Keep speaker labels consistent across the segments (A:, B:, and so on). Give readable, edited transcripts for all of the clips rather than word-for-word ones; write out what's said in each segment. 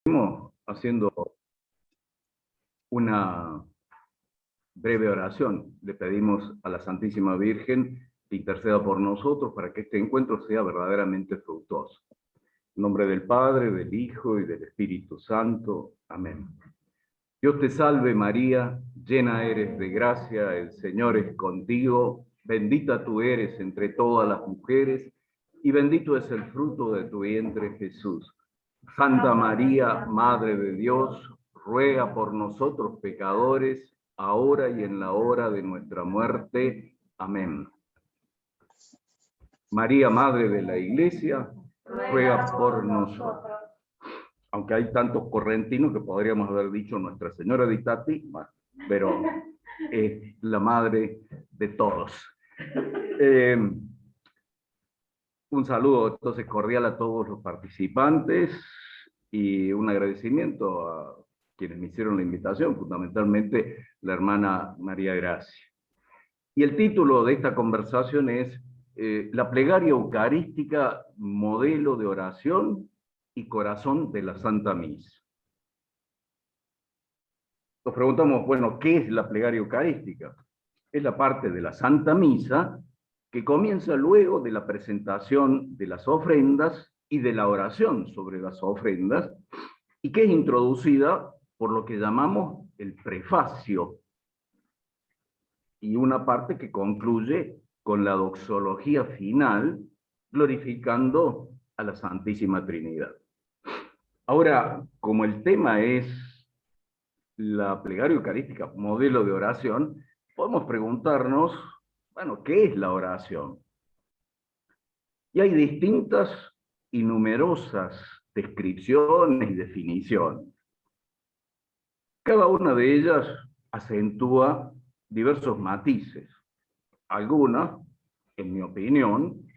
A: Seguimos haciendo una breve oración. Le pedimos a la Santísima Virgen que interceda por nosotros para que este encuentro sea verdaderamente fructuoso. En nombre del Padre, del Hijo y del Espíritu Santo. Amén. Dios te salve María, llena eres de gracia, el Señor es contigo, bendita tú eres entre todas las mujeres, y bendito es el fruto de tu vientre Jesús. Santa María, Madre de Dios, ruega por nosotros pecadores, ahora y en la hora de nuestra muerte. Amén. María, Madre de la Iglesia, ruega por nosotros. Aunque hay tantos correntinos que podríamos haber dicho Nuestra Señora de Itati, pero es la madre de todos. Un saludo entonces cordial a todos los participantes y un agradecimiento a quienes me hicieron la invitación, fundamentalmente la hermana María Gracia. Y el título de esta conversación es La plegaria eucarística, modelo de oración y corazón de la Santa Misa. Nos preguntamos, bueno, ¿qué es la plegaria eucarística? Es la parte de la Santa Misa que comienza luego de la presentación de las ofrendas y de la oración sobre las ofrendas, y que es introducida por lo que llamamos el prefacio, y una parte que concluye con la doxología final, glorificando a la Santísima Trinidad. Ahora, como el tema es la plegaria eucarística, modelo de oración, podemos preguntarnos, bueno, ¿qué es la oración? Y hay distintas y numerosas descripciones y definiciones. Cada una de ellas acentúa diversos matices. Algunas, en mi opinión,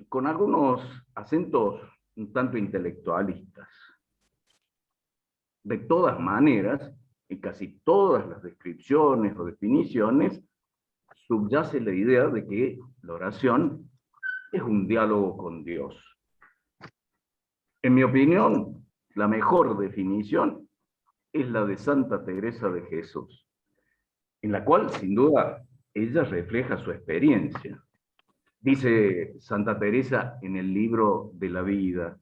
A: con algunos acentos un tanto intelectualistas. De todas maneras, en casi todas las descripciones o definiciones, subyace la idea de que la oración es un diálogo con Dios. En mi opinión, la mejor definición es la de Santa Teresa de Jesús, en la cual, sin duda, ella refleja su experiencia. Dice Santa Teresa en el libro de la vida,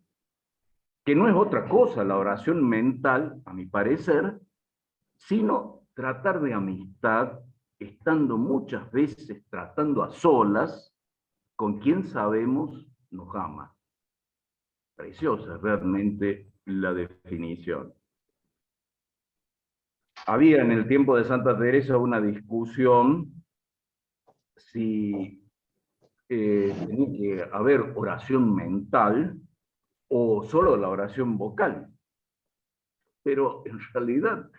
A: que no es otra cosa la oración mental, a mi parecer, sino tratar de amistad, estando muchas veces tratando a solas con quien sabemos nos ama. Preciosa realmente la definición. Había en el tiempo de Santa Teresa una discusión si tenía que haber oración mental o solo la oración vocal. Pero en realidad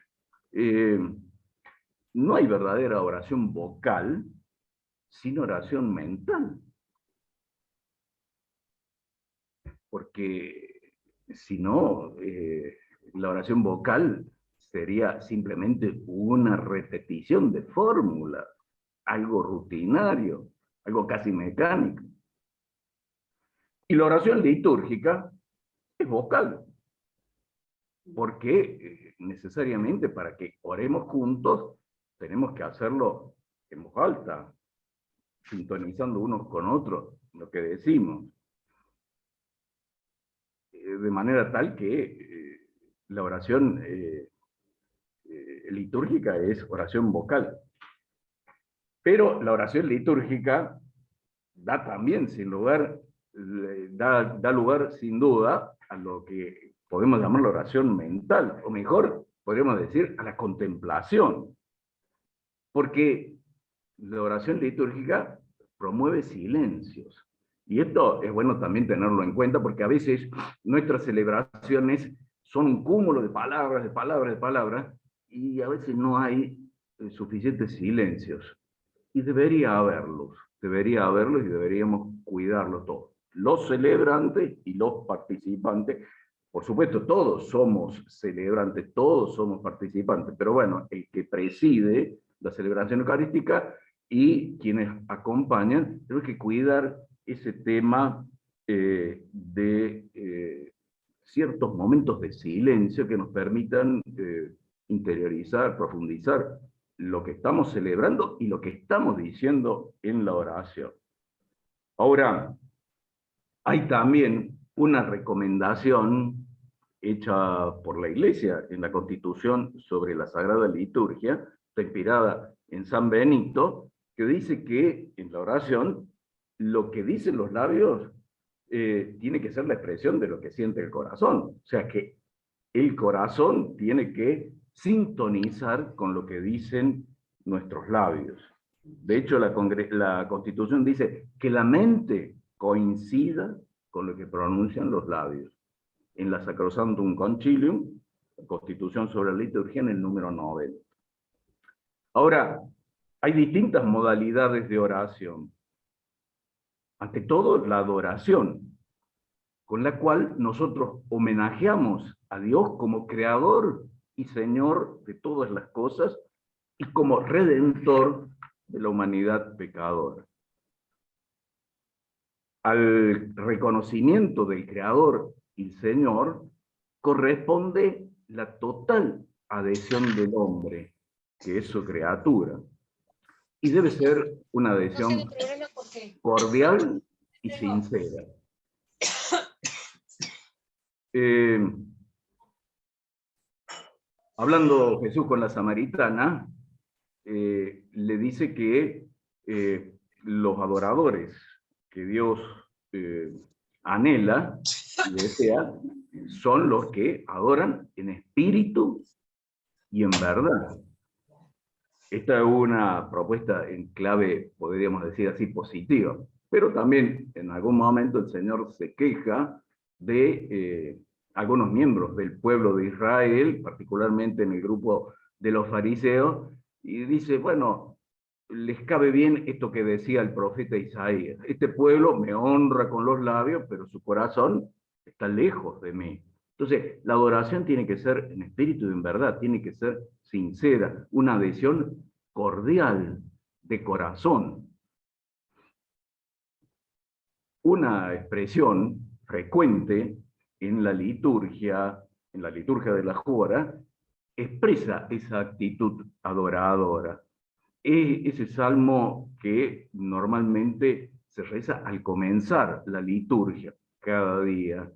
A: no hay verdadera oración vocal sin oración mental. Porque si no, la oración vocal sería simplemente una repetición de fórmula, algo rutinario, algo casi mecánico. Y la oración litúrgica es vocal, porque necesariamente para que oremos juntos tenemos que hacerlo en voz alta, sintonizando unos con otros lo que decimos, de manera tal que la oración litúrgica es oración vocal. Pero la oración litúrgica da también, sin lugar, da lugar sin duda a lo que podemos llamar la oración mental, o mejor, podríamos decir, a la contemplación. Porque la oración litúrgica promueve silencios. Y esto es bueno también tenerlo en cuenta, porque a veces nuestras celebraciones son un cúmulo de palabras, de palabras, de palabras, y a veces no hay suficientes silencios. Y debería haberlos y deberíamos cuidarlo todo. Los celebrantes y los participantes, por supuesto, todos somos celebrantes, todos somos participantes, pero bueno, el que preside la celebración eucarística y quienes acompañan, tenemos que cuidar ese tema de ciertos momentos de silencio que nos permitan interiorizar, profundizar lo que estamos celebrando y lo que estamos diciendo en la oración. Ahora, hay también una recomendación hecha por la Iglesia en la Constitución sobre la Sagrada Liturgia, está inspirada en San Benito, que dice que en la oración lo que dicen los labios tiene que ser la expresión de lo que siente el corazón. O sea que el corazón tiene que sintonizar con lo que dicen nuestros labios. De hecho, la Constitución dice que la mente coincida con lo que pronuncian los labios. En la Sacrosanctum Concilium, Constitución sobre la Liturgia, en el número 90. Ahora, hay distintas modalidades de oración. Ante todo, la adoración, con la cual nosotros homenajeamos a Dios como creador y Señor de todas las cosas y como redentor de la humanidad pecadora. Al reconocimiento del creador y Señor corresponde la total adhesión del hombre, que es su criatura. Y debe ser una adhesión cordial y sincera. Hablando Jesús con la samaritana, le dice que los adoradores que Dios anhela y desea son los que adoran en espíritu y en verdad. Esta es una propuesta en clave, podríamos decir así, positiva, pero también en algún momento el Señor se queja de algunos miembros del pueblo de Israel, particularmente en el grupo de los fariseos, y dice, bueno, les cabe bien esto que decía el profeta Isaías, este pueblo me honra con los labios, pero su corazón está lejos de mí. Entonces, la adoración tiene que ser en espíritu y en verdad, tiene que ser sincera, una adhesión cordial, de corazón. Una expresión frecuente en la liturgia de la Jora, expresa esa actitud adoradora. Es ese salmo que normalmente se reza al comenzar la liturgia, cada día,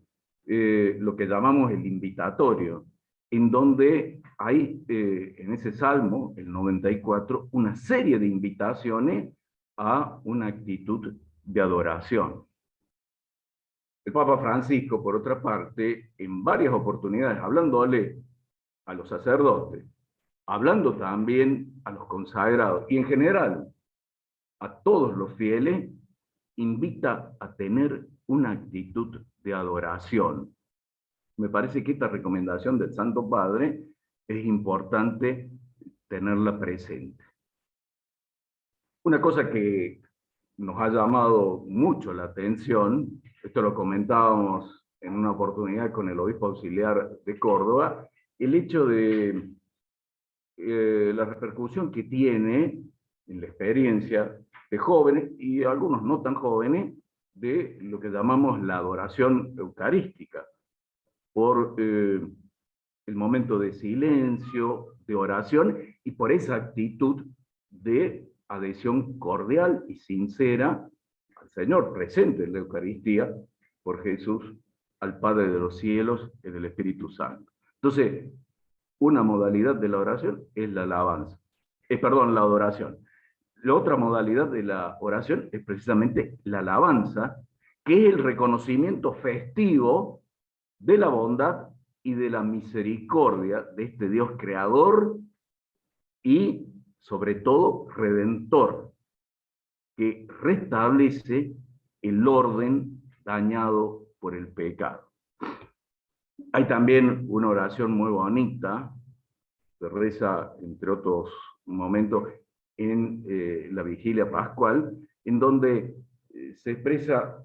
A: lo que llamamos el invitatorio, en donde hay en ese salmo, el 94, una serie de invitaciones a una actitud de adoración. El Papa Francisco, por otra parte, en varias oportunidades, hablándole a los sacerdotes, hablando también a los consagrados y en general a todos los fieles, invita a tener una actitud de adoración. Me parece que esta recomendación del Santo Padre es importante tenerla presente. Una cosa que nos ha llamado mucho la atención, esto lo comentábamos en una oportunidad con el obispo auxiliar de Córdoba, el hecho de la repercusión que tiene en la experiencia de jóvenes y algunos no tan jóvenes de lo que llamamos la adoración eucarística, por el momento de silencio, de oración y por esa actitud de adhesión cordial y sincera al Señor presente en la Eucaristía por Jesús, al Padre de los cielos en el Espíritu Santo. Entonces, una modalidad de la oración es la alabanza. La adoración. La otra modalidad de la oración es precisamente la alabanza, que es el reconocimiento festivo de la bondad y de la misericordia de este Dios creador y, sobre todo, redentor, que restablece el orden dañado por el pecado. Hay también una oración muy bonita, se reza, entre otros momentos, en la vigilia pascual, en donde se expresa,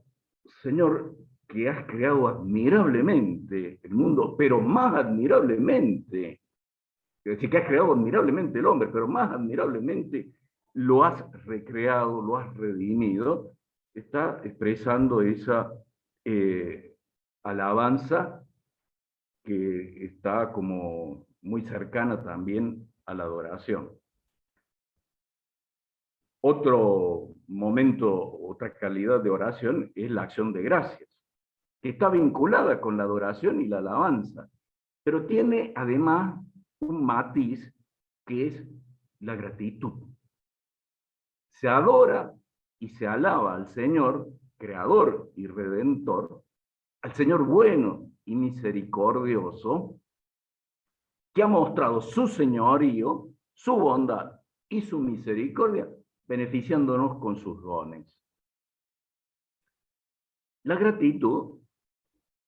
A: Señor, que has creado admirablemente el mundo, pero más admirablemente, es decir, que has creado admirablemente el hombre, pero más admirablemente lo has recreado, lo has redimido, está expresando esa alabanza que está como muy cercana también a la adoración. Otro momento, otra calidad de oración es la acción de gracias, que está vinculada con la adoración y la alabanza, pero tiene además un matiz que es la gratitud. Se adora y se alaba al Señor, creador y redentor, al Señor bueno y misericordioso, que ha mostrado su señorío, su bondad y su misericordia, beneficiándonos con sus dones. La gratitud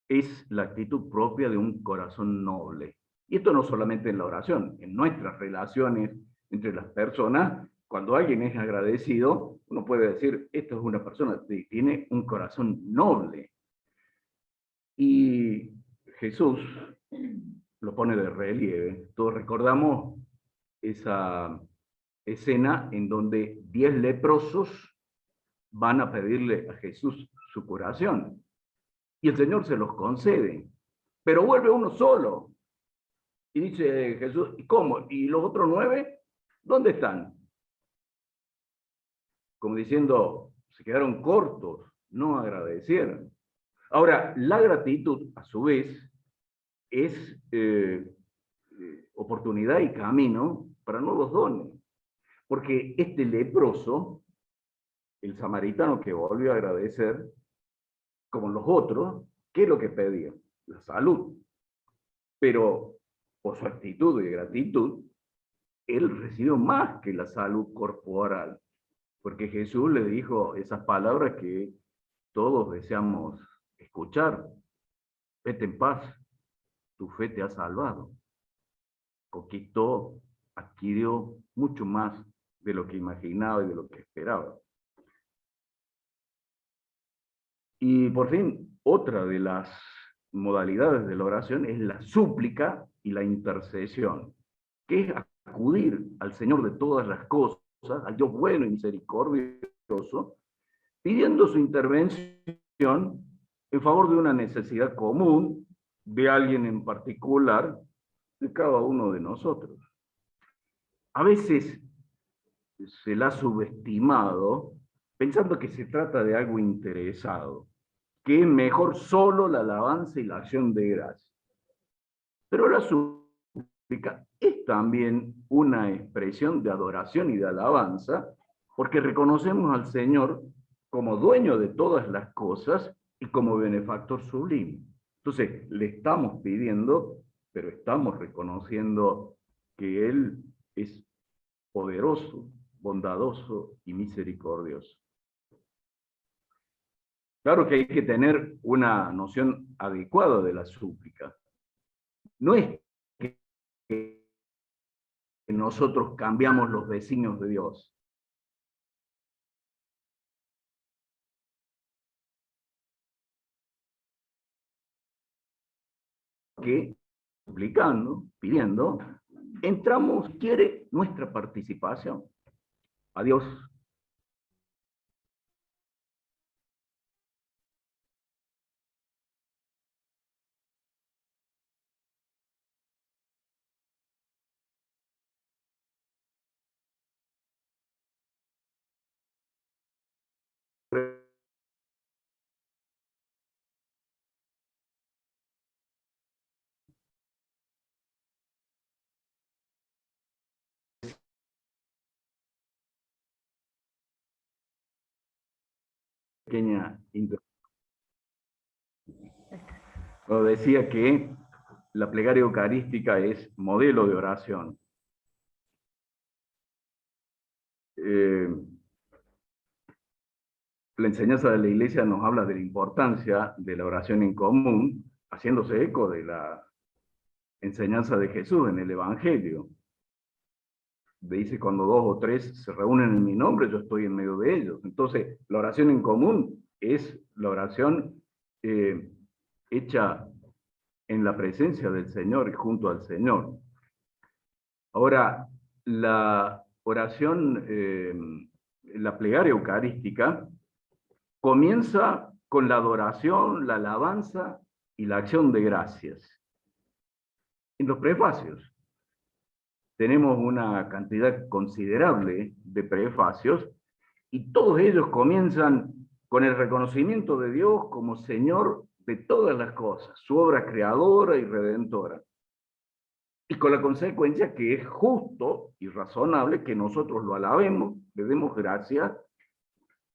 A: es la actitud propia de un corazón noble. Y esto no solamente en la oración, en nuestras relaciones entre las personas, cuando alguien es agradecido, uno puede decir, esta es una persona que tiene un corazón noble. Y Jesús lo pone de relieve. Todos recordamos esa escena en donde 10 leprosos van a pedirle a Jesús su curación. Y el Señor se los concede, pero vuelve uno solo. Y dice Jesús, ¿y cómo? ¿Y los otros 9? ¿Dónde están? Como diciendo, se quedaron cortos, no agradecieron. Ahora, la gratitud, a su vez, es oportunidad y camino para nuevos dones. Porque este leproso, el samaritano que volvió a agradecer, como los otros, ¿qué es lo que pedía? La salud. Pero por su actitud de gratitud, él recibió más que la salud corporal, porque Jesús le dijo esas palabras que todos deseamos escuchar. Vete en paz, tu fe te ha salvado. Conquistó, adquirió mucho más de lo que imaginaba y de lo que esperaba. Y por fin, otra de las modalidades de la oración es la súplica y la intercesión, que es acudir al Señor de todas las cosas, al Dios bueno y misericordioso, pidiendo su intervención en favor de una necesidad común, de alguien en particular, de cada uno de nosotros. A veces se la ha subestimado pensando que se trata de algo interesado, que es mejor solo la alabanza y la acción de gracia. Pero la súplica es también una expresión de adoración y de alabanza, porque reconocemos al Señor como dueño de todas las cosas y como benefactor sublime. Entonces, le estamos pidiendo, pero estamos reconociendo que Él es poderoso, bondadoso y misericordioso. Claro que hay que tener una noción adecuada de la súplica. No es que nosotros cambiamos los designios de Dios. Que, suplicando, pidiendo, entramos, quiere nuestra participación. A Dios. Pequeña Lo decía que la plegaria eucarística es modelo de oración. Eh, la enseñanza de la Iglesia nos habla de la importancia de la oración en común, haciéndose eco de la enseñanza de Jesús en el Evangelio. Dice, cuando 2 o 3 se reúnen en mi nombre, yo estoy en medio de ellos. Entonces, la oración en común es la oración hecha en la presencia del Señor y junto al Señor. Ahora, la oración, la plegaria eucarística, comienza con la adoración, la alabanza y la acción de gracias. En los prefacios tenemos una cantidad considerable de prefacios y todos ellos comienzan con el reconocimiento de Dios como Señor de todas las cosas, su obra creadora y redentora. Y con la consecuencia que es justo y razonable que nosotros lo alabemos, le demos gracias,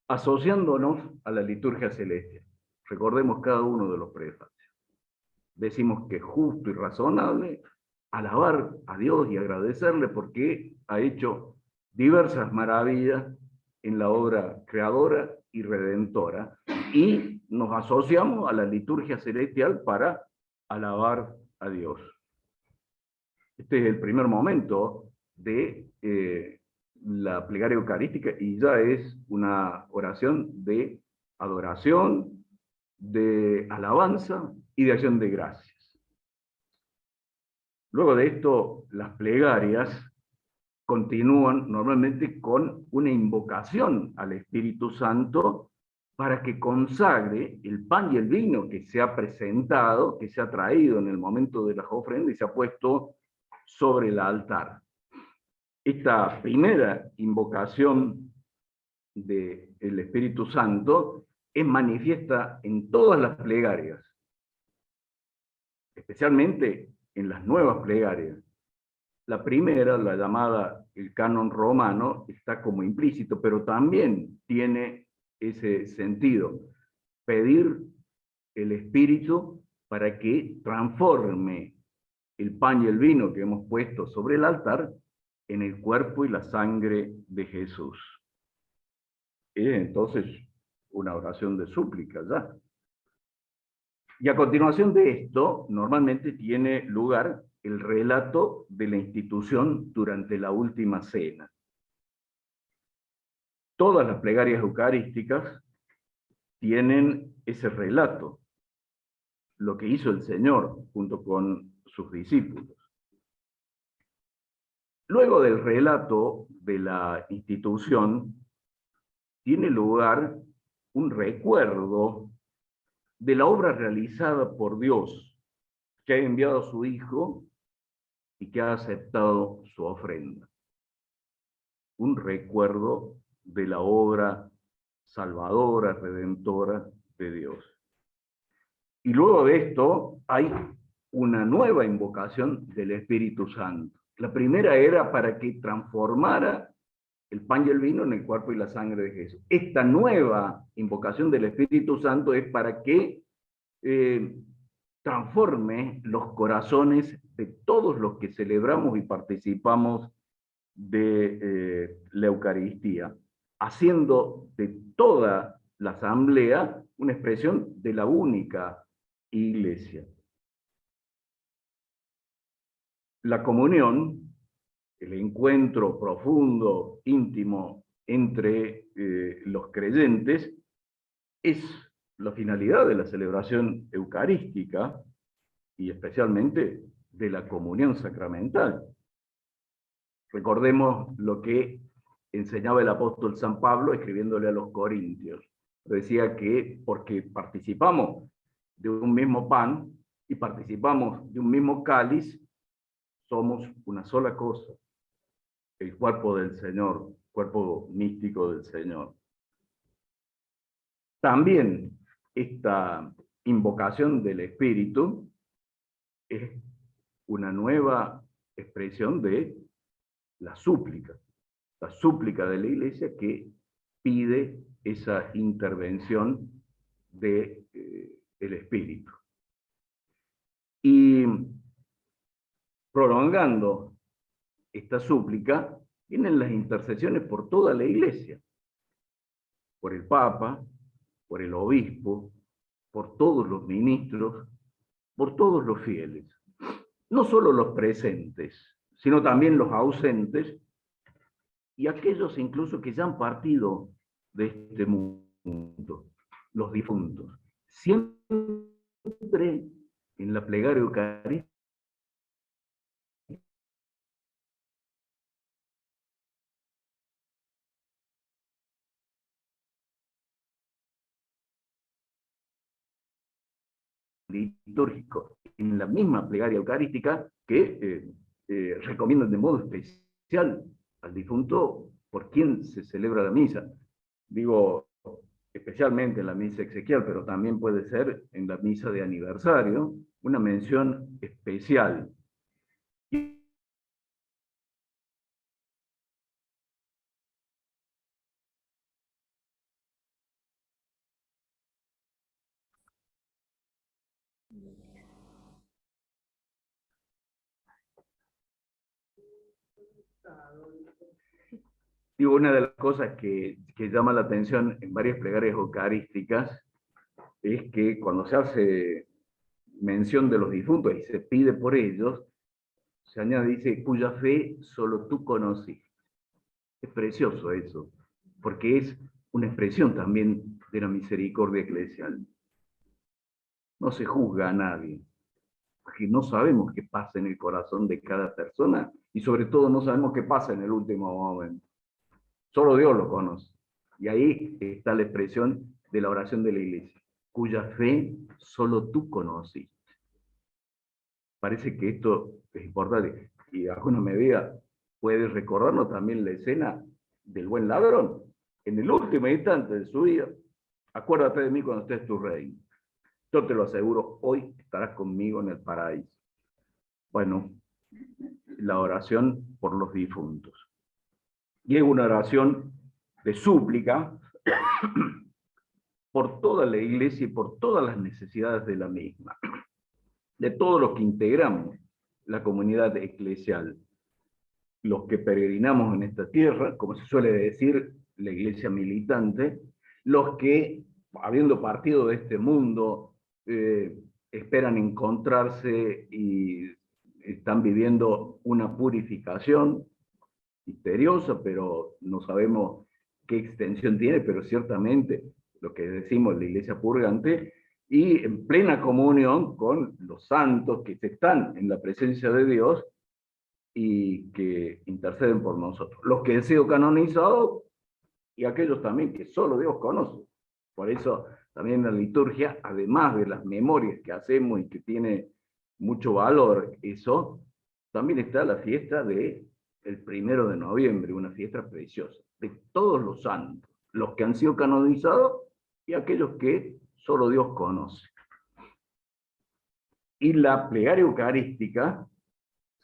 A: asociándonos a la liturgia celeste. Recordemos cada uno de los prefacios. Decimos que es justo y razonable alabar a Dios y agradecerle porque ha hecho diversas maravillas en la obra creadora y redentora, y nos asociamos a la liturgia celestial para alabar a Dios. Este es el primer momento de la plegaria eucarística y ya es una oración de adoración, de alabanza y de acción de gracias. Luego de esto, las plegarias continúan normalmente con una invocación al Espíritu Santo para que consagre el pan y el vino que se ha presentado, que se ha traído en el momento de las ofrendas y se ha puesto sobre el altar. Esta primera invocación del Espíritu Santo es manifiesta en todas las plegarias, especialmente en las nuevas plegarias. La primera, la llamada el canon romano, está como implícito, pero también tiene ese sentido. Pedir el Espíritu para que transforme el pan y el vino que hemos puesto sobre el altar en el cuerpo y la sangre de Jesús. Es entonces una oración de súplica ya. Y a continuación de esto, normalmente tiene lugar el relato de la institución durante la última cena. Todas las plegarias eucarísticas tienen ese relato, lo que hizo el Señor junto con sus discípulos. Luego del relato de la institución, tiene lugar un recuerdo de la obra realizada por Dios, que ha enviado a su Hijo y que ha aceptado su ofrenda. Un recuerdo de la obra salvadora, redentora de Dios. Y luego de esto hay una nueva invocación del Espíritu Santo. La primera era para que transformara el pan y el vino en el cuerpo y la sangre de Jesús. Esta nueva invocación del Espíritu Santo es para que transforme los corazones de todos los que celebramos y participamos de la Eucaristía, haciendo de toda la asamblea una expresión de la única Iglesia. La comunión, el encuentro profundo, íntimo entre los creyentes, es la finalidad de la celebración eucarística y especialmente de la comunión sacramental. Recordemos lo que enseñaba el apóstol San Pablo escribiéndole a los Corintios. Decía que porque participamos de un mismo pan y participamos de un mismo cáliz, somos una sola cosa, el cuerpo del Señor, cuerpo místico del Señor. También esta invocación del Espíritu es una nueva expresión de la súplica de la Iglesia que pide esa intervención de, el Espíritu. Y prolongando esta súplica, vienen las intercesiones por toda la Iglesia, por el Papa, por el Obispo, por todos los ministros, por todos los fieles. No solo los presentes, sino también los ausentes y aquellos incluso que ya han partido de este mundo, los difuntos. Siempre en la plegaria eucarística litúrgico en la misma plegaria eucarística que recomiendan de modo especial al difunto por quien se celebra la misa. Digo, especialmente en la misa exequial, pero también puede ser en la misa de aniversario, una mención especial. Digo, una de las cosas que llama la atención en varias plegarias eucarísticas es que cuando se hace mención de los difuntos y se pide por ellos, se añade, dice, cuya fe solo tú conociste. Es precioso eso, porque es una expresión también de la misericordia eclesial. No se juzga a nadie, porque no sabemos qué pasa en el corazón de cada persona y sobre todo no sabemos qué pasa en el último momento. Solo Dios lo conoce. Y ahí está la expresión de la oración de la iglesia, cuya fe solo tú conociste. Parece que esto es importante y a alguna medida puede recordarnos también la escena del buen ladrón. En el último instante de su vida, acuérdate de mí cuando estés tu reino. Yo te lo aseguro, hoy estarás conmigo en el paraíso. Bueno, la oración por los difuntos. Y es una oración de súplica por toda la iglesia y por todas las necesidades de la misma, de todos los que integramos la comunidad eclesial, los que peregrinamos en esta tierra, como se suele decir, la iglesia militante, los que, habiendo partido de este mundo, esperan encontrarse y están viviendo una purificación misteriosa, pero no sabemos qué extensión tiene, pero ciertamente lo que decimos la iglesia purgante, y en plena comunión con los santos que están en la presencia de Dios y que interceden por nosotros. Los que han sido canonizados y aquellos también que solo Dios conoce. Por eso también la liturgia, además de las memorias que hacemos y que tiene mucho valor eso, también está la fiesta del 1 de noviembre, una fiesta preciosa, de todos los santos, los que han sido canonizados y aquellos que solo Dios conoce. Y la plegaria eucarística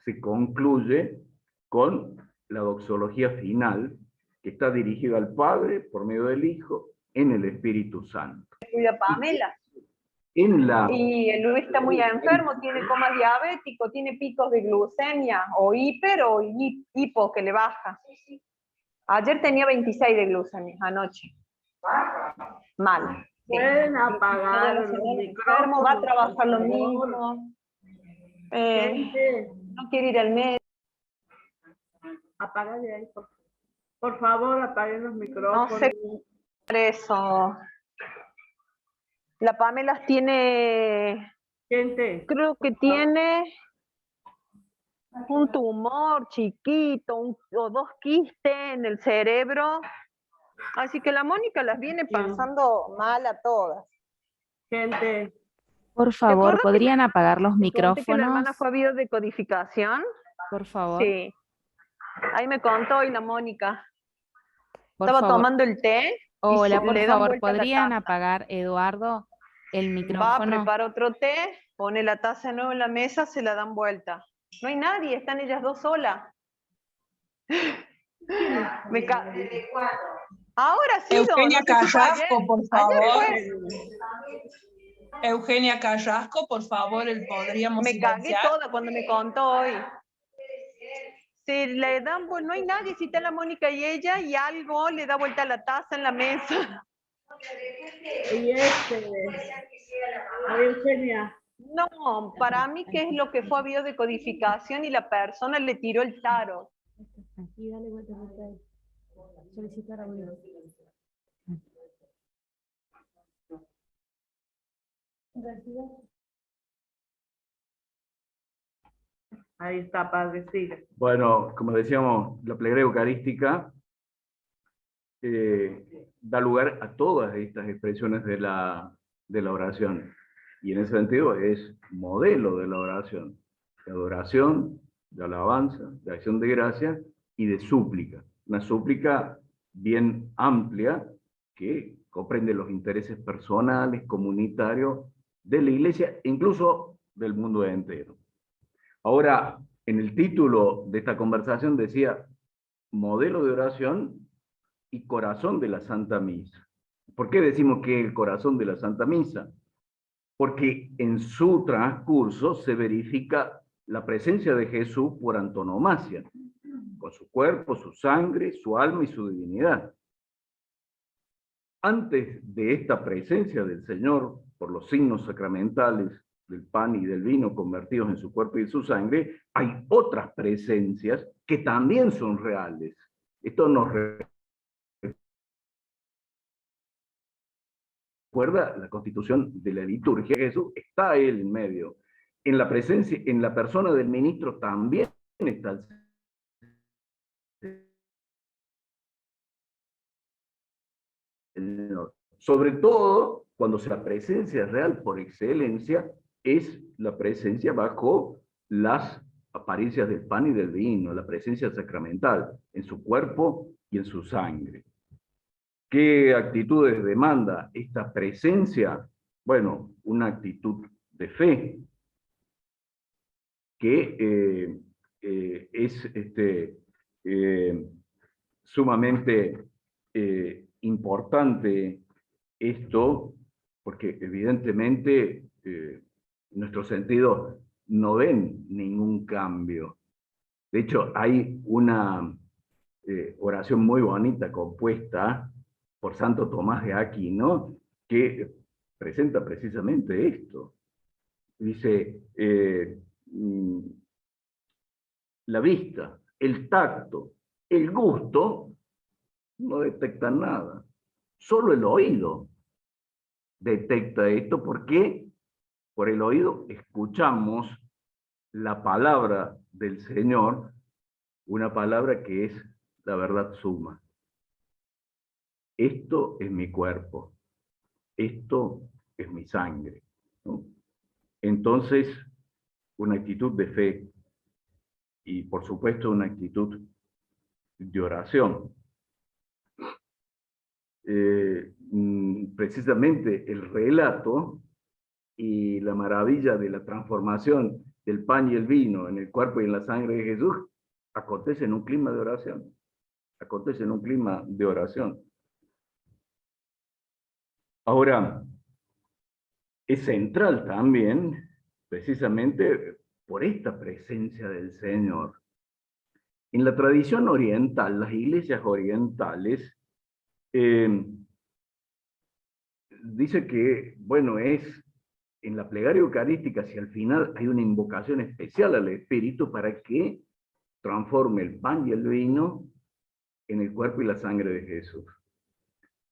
A: se concluye con la doxología final, que está dirigida al Padre por medio del Hijo en el Espíritu Santo.
B: Cuida Pamela. Y Luis está muy enfermo, tiene coma diabético, tiene picos de glucemia, o hiper o hipo que le baja. Ayer tenía 26 de glucemia, anoche. Mal.
C: Pueden apagar los micrófonos.
B: Va a trabajar lo mismo. No quiere ir al médico.
C: Apágale ahí, por favor, apaguen los micrófonos.
B: No sé eso. La Pamela tiene...
C: Gente.
B: Creo que tiene un tumor chiquito o 2 quistes en el cerebro. Así que la Mónica las viene pasando mal a todas.
C: Gente.
D: Por favor, ¿podrían apagar los micrófonos?
B: Que la hermana fue a biodecodificación.
D: Por favor.
B: Sí. Ahí me contó hoy la Mónica.
D: Por
B: Estaba
D: favor.
B: tomando el té.
D: Hola, por favor, ¿podrían apagar, Eduardo, el micrófono?
B: Va, prepara otro té, pone la taza de nuevo en la mesa, se la dan vuelta. No hay nadie, están ellas dos solas. Ahora sí,
E: Eugenia Carrasco, por favor.
C: Eugenia Carrasco, por favor, podríamos
B: Me
C: silenciar.
B: cagué toda cuando me contó hoy. Se le dan, no hay nadie, si está la Mónica y ella, y algo le da vuelta a la taza en la mesa.
C: Y Eugenia.
B: No, para mí que es lo que fue a biodecodificación y la persona le tiró el tarot.
D: Aquí dale vuelta ahí. Solicitar audio.
C: Ahí está, padre, sigue.
A: Bueno, como decíamos, la plegaria eucarística da lugar a todas estas expresiones de la oración. Y en ese sentido es modelo de la oración. De adoración, de alabanza, de acción de gracia y de súplica. Una súplica bien amplia que comprende los intereses personales, comunitarios de la iglesia, incluso del mundo entero. Ahora, en el título de esta conversación decía modelo de oración y corazón de la Santa Misa. ¿Por qué decimos que es el corazón de la Santa Misa? Porque en su transcurso se verifica la presencia de Jesús por antonomasia, con su cuerpo, su sangre, su alma y su divinidad. Antes de esta presencia del Señor, por los signos sacramentales del pan y del vino convertidos en su cuerpo y en su sangre, hay otras presencias que también son reales. Esto nos recuerda la constitución de la liturgia. Jesús está él en medio. En la presencia, en la persona del ministro también está el Señor. Sobre todo cuando la presencia real por excelencia es la presencia bajo las apariencias del pan y del vino, la presencia sacramental en su cuerpo y en su sangre. ¿Qué actitudes demanda esta presencia? Bueno, una actitud de fe que es sumamente importante esto, porque evidentemente nuestros sentidos no ven ningún cambio. De hecho, hay una oración muy bonita compuesta por Santo Tomás de Aquino que presenta precisamente esto. Dice, la vista, el tacto, el gusto no detectan nada. Solo el oído detecta esto porque por el oído escuchamos la palabra del Señor, una palabra que es la verdad suma. Esto es mi cuerpo, esto es mi sangre, ¿no? Entonces, una actitud de fe y por supuesto una actitud de oración. Precisamente el relato y la maravilla de la transformación del pan y el vino en el cuerpo y en la sangre de Jesús acontece en un clima de oración. Acontece en un clima de oración. Ahora, es central también, precisamente por esta presencia del Señor. En la tradición oriental, las iglesias orientales, dice que, bueno, es en la plegaria eucarística, si al final hay una invocación especial al Espíritu para que transforme el pan y el vino en el cuerpo y la sangre de Jesús.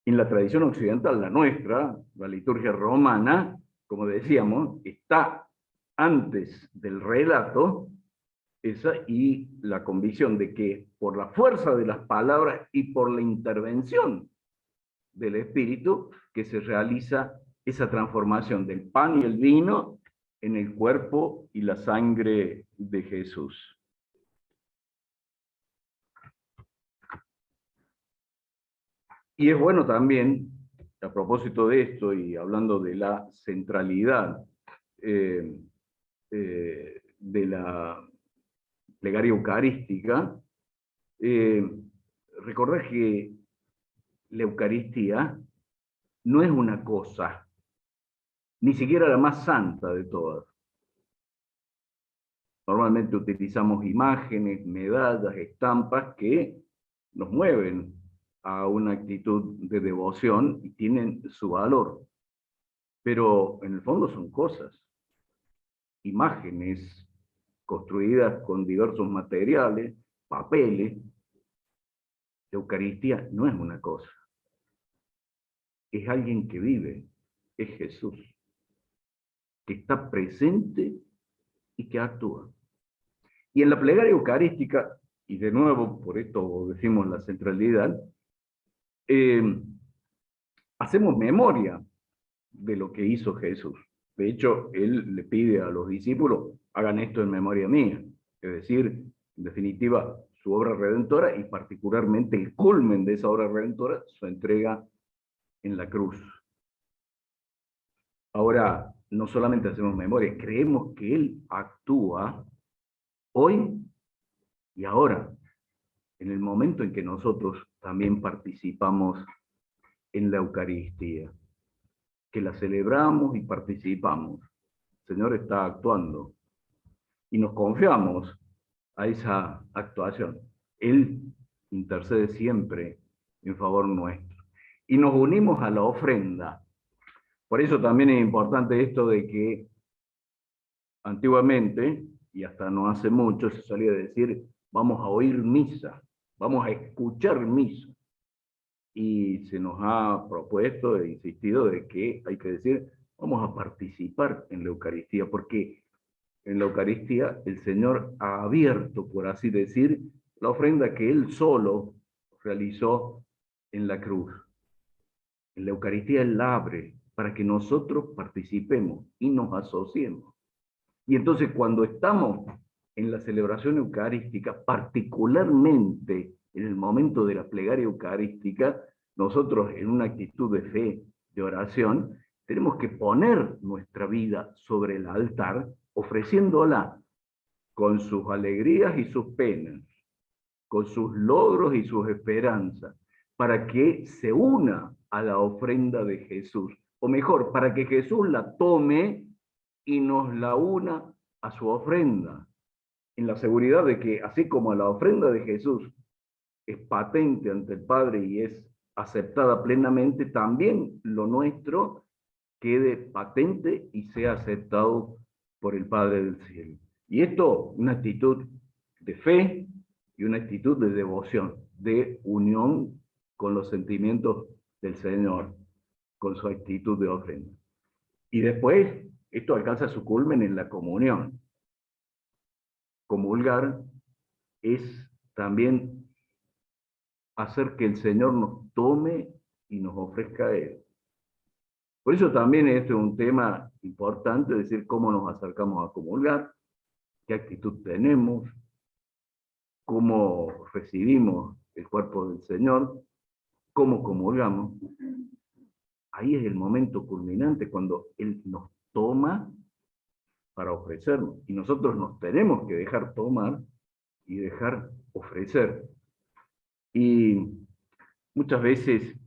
A: En la tradición occidental, la nuestra, la liturgia romana, como decíamos, está antes del relato, esa y la convicción de que por la fuerza de las palabras y por la intervención del Espíritu, que se realiza esa transformación del pan y el vino en el cuerpo y la sangre de Jesús. Y es bueno también, a propósito de esto y hablando de la centralidad de la plegaria eucarística, recordar que la Eucaristía no es una cosa, ni siquiera la más santa de todas. Normalmente utilizamos imágenes, medallas, estampas que nos mueven a una actitud de devoción y tienen su valor. Pero en el fondo son cosas, imágenes construidas con diversos materiales, papeles. La Eucaristía no es una cosa. Es alguien que vive, es Jesús, que está presente y que actúa. Y en la plegaria eucarística, y de nuevo, por esto decimos la centralidad, hacemos memoria de lo que hizo Jesús. De hecho, él le pide a los discípulos, hagan esto en memoria mía. Es decir, en definitiva, su obra redentora y particularmente el culmen de esa obra redentora, su entrega en la cruz. Ahora, no solamente hacemos memoria, creemos que Él actúa hoy y ahora, en el momento en que nosotros también participamos en la Eucaristía, que la celebramos y participamos. El Señor está actuando y nos confiamos a esa actuación. Él intercede siempre en favor nuestro. Y nos unimos a la ofrenda. Por eso también es importante esto de que antiguamente, y hasta no hace mucho, se solía decir, vamos a oír misa, vamos a escuchar misa. Y se nos ha propuesto e insistido de que hay que decir, vamos a participar en la Eucaristía, porque en la Eucaristía el Señor ha abierto, por así decir, la ofrenda que Él solo realizó en la cruz. En la Eucaristía Él la abre para que nosotros participemos y nos asociemos. Y entonces cuando estamos en la celebración eucarística, particularmente en el momento de la plegaria eucarística, nosotros en una actitud de fe, de oración, tenemos que poner nuestra vida sobre el altar, ofreciéndola con sus alegrías y sus penas, con sus logros y sus esperanzas, para que se una a la ofrenda de Jesús, o mejor, para que Jesús la tome y nos la una a su ofrenda, en la seguridad de que así como la ofrenda de Jesús es patente ante el Padre y es aceptada plenamente, también lo nuestro quede patente y sea aceptado por el Padre del cielo. Y esto, una actitud de fe y una actitud de devoción, de unión con los sentimientos del Señor, con su actitud de ofrenda. Y después, esto alcanza su culmen en la comunión. Comulgar es también hacer que el Señor nos tome y nos ofrezca a Él. Por eso también este es un tema importante, decir cómo nos acercamos a comulgar, qué actitud tenemos, cómo recibimos el cuerpo del Señor, cómo comulgamos. Ahí es el momento culminante cuando Él nos toma para ofrecernos. Y nosotros nos tenemos que dejar tomar y dejar ofrecer. Y muchas veces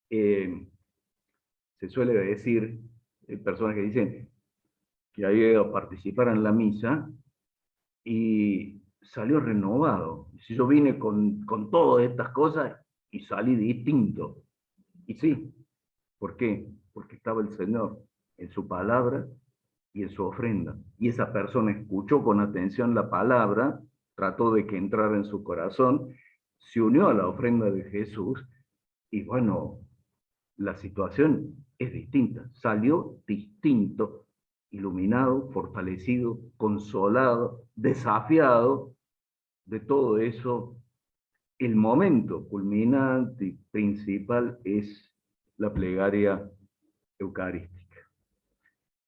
A: se suele decir, personas que dicen que ha ido a participar en la misa y salió renovado. Si yo vine con todas estas cosas y salí distinto. Y sí, ¿por qué? Porque estaba el Señor en su palabra y en su ofrenda. Y esa persona escuchó con atención la palabra, trató de que entrara en su corazón, se unió a la ofrenda de Jesús y bueno, la situación es distinta. Salió distinto, iluminado, fortalecido, consolado, desafiado de todo eso. El momento culminante y principal es la plegaria eucarística.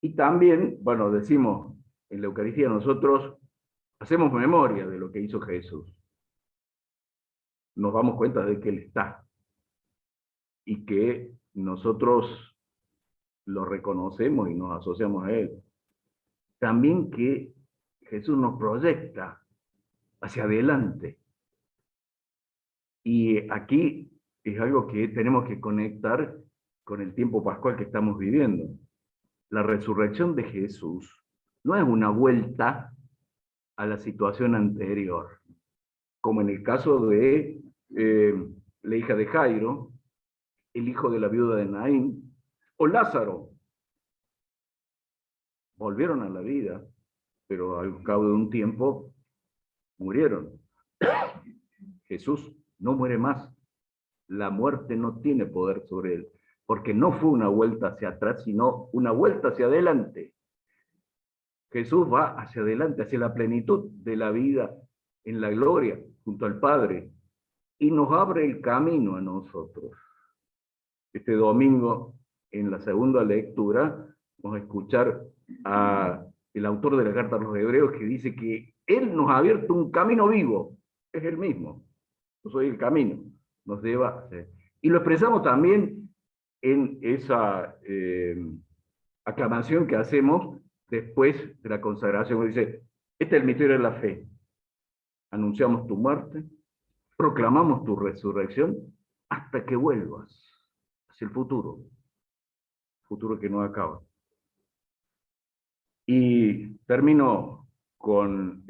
A: Y también, bueno, decimos, en la Eucaristía nosotros hacemos memoria de lo que hizo Jesús. Nos damos cuenta de que Él está y que nosotros lo reconocemos y nos asociamos a Él. También que Jesús nos proyecta hacia adelante. Y aquí es algo que tenemos que conectar con el tiempo pascual que estamos viviendo. La resurrección de Jesús no es una vuelta a la situación anterior, como en el caso de la hija de Jairo, el hijo de la viuda de Naín, o Lázaro. Volvieron a la vida, pero al cabo de un tiempo murieron. Jesús no muere más. La muerte no tiene poder sobre él, porque no fue una vuelta hacia atrás, sino una vuelta hacia adelante. Jesús va hacia adelante, hacia la plenitud de la vida, en la gloria, junto al Padre, y nos abre el camino a nosotros. Este domingo, en la segunda lectura, vamos a escuchar al autor de la Carta a los Hebreos que dice que Él nos ha abierto un camino vivo, es Él mismo. Yo soy el camino, nos lleva. Y lo expresamos también en esa aclamación que hacemos después de la consagración. Dice, este es el misterio de la fe. Anunciamos tu muerte, proclamamos tu resurrección hasta que vuelvas hacia el futuro que no acaba. Y termino con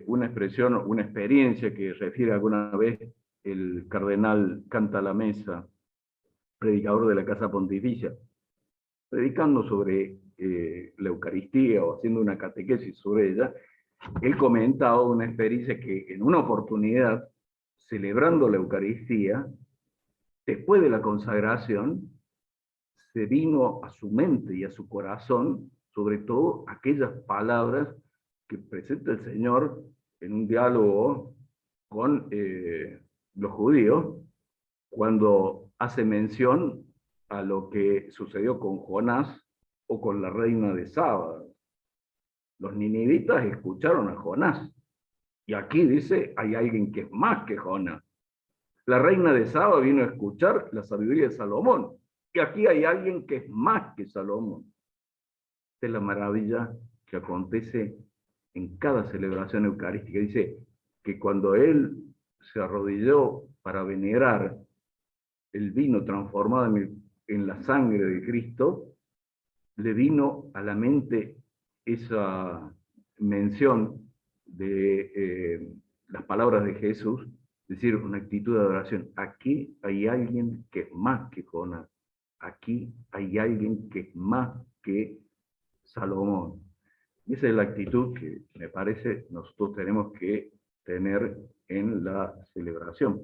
A: una expresión, una experiencia que refiere alguna vez el cardenal Cantalamessa, predicador de la Casa Pontificia, predicando sobre la Eucaristía o haciendo una catequesis sobre ella. Él comentaba una experiencia que en una oportunidad, celebrando la Eucaristía, después de la consagración, se vino a su mente y a su corazón, sobre todo aquellas palabras que presenta el Señor en un diálogo con los judíos, cuando hace mención a lo que sucedió con Jonás o con la reina de Saba. Los ninivitas escucharon a Jonás, y aquí dice, hay alguien que es más que Jonás. La reina de Saba vino a escuchar la sabiduría de Salomón, y aquí hay alguien que es más que Salomón. Esta es la maravilla que acontece en cada celebración eucarística. Dice que cuando él se arrodilló para venerar el vino transformado en la sangre de Cristo, le vino a la mente esa mención de las palabras de Jesús, es decir, una actitud de adoración. Aquí hay alguien que es más que Jonás. Aquí hay alguien que es más que Salomón. Y esa es la actitud que me parece nosotros tenemos que tener en la celebración.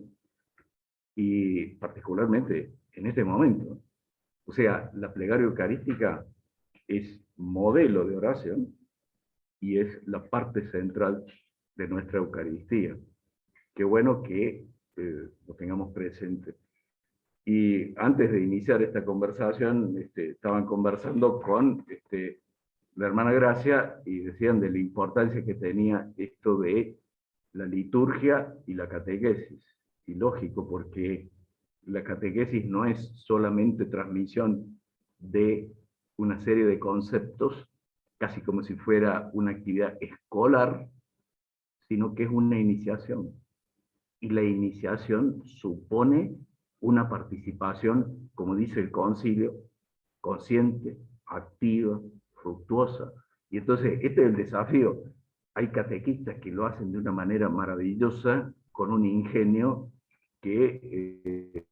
A: Y particularmente en este momento. O sea, la plegaria eucarística es modelo de oración y es la parte central de nuestra Eucaristía. Qué bueno que lo tengamos presente. Y antes de iniciar esta conversación, estaban conversando con la hermana Gracia y decían de la importancia que tenía esto de la liturgia y la catequesis. Y lógico, porque la catequesis no es solamente transmisión de una serie de conceptos, casi como si fuera una actividad escolar, sino que es una iniciación. Y la iniciación supone una participación, como dice el concilio, consciente, activa, fructuosa. Y entonces, este es el desafío. Hay catequistas que lo hacen de una manera maravillosa, con un ingenio que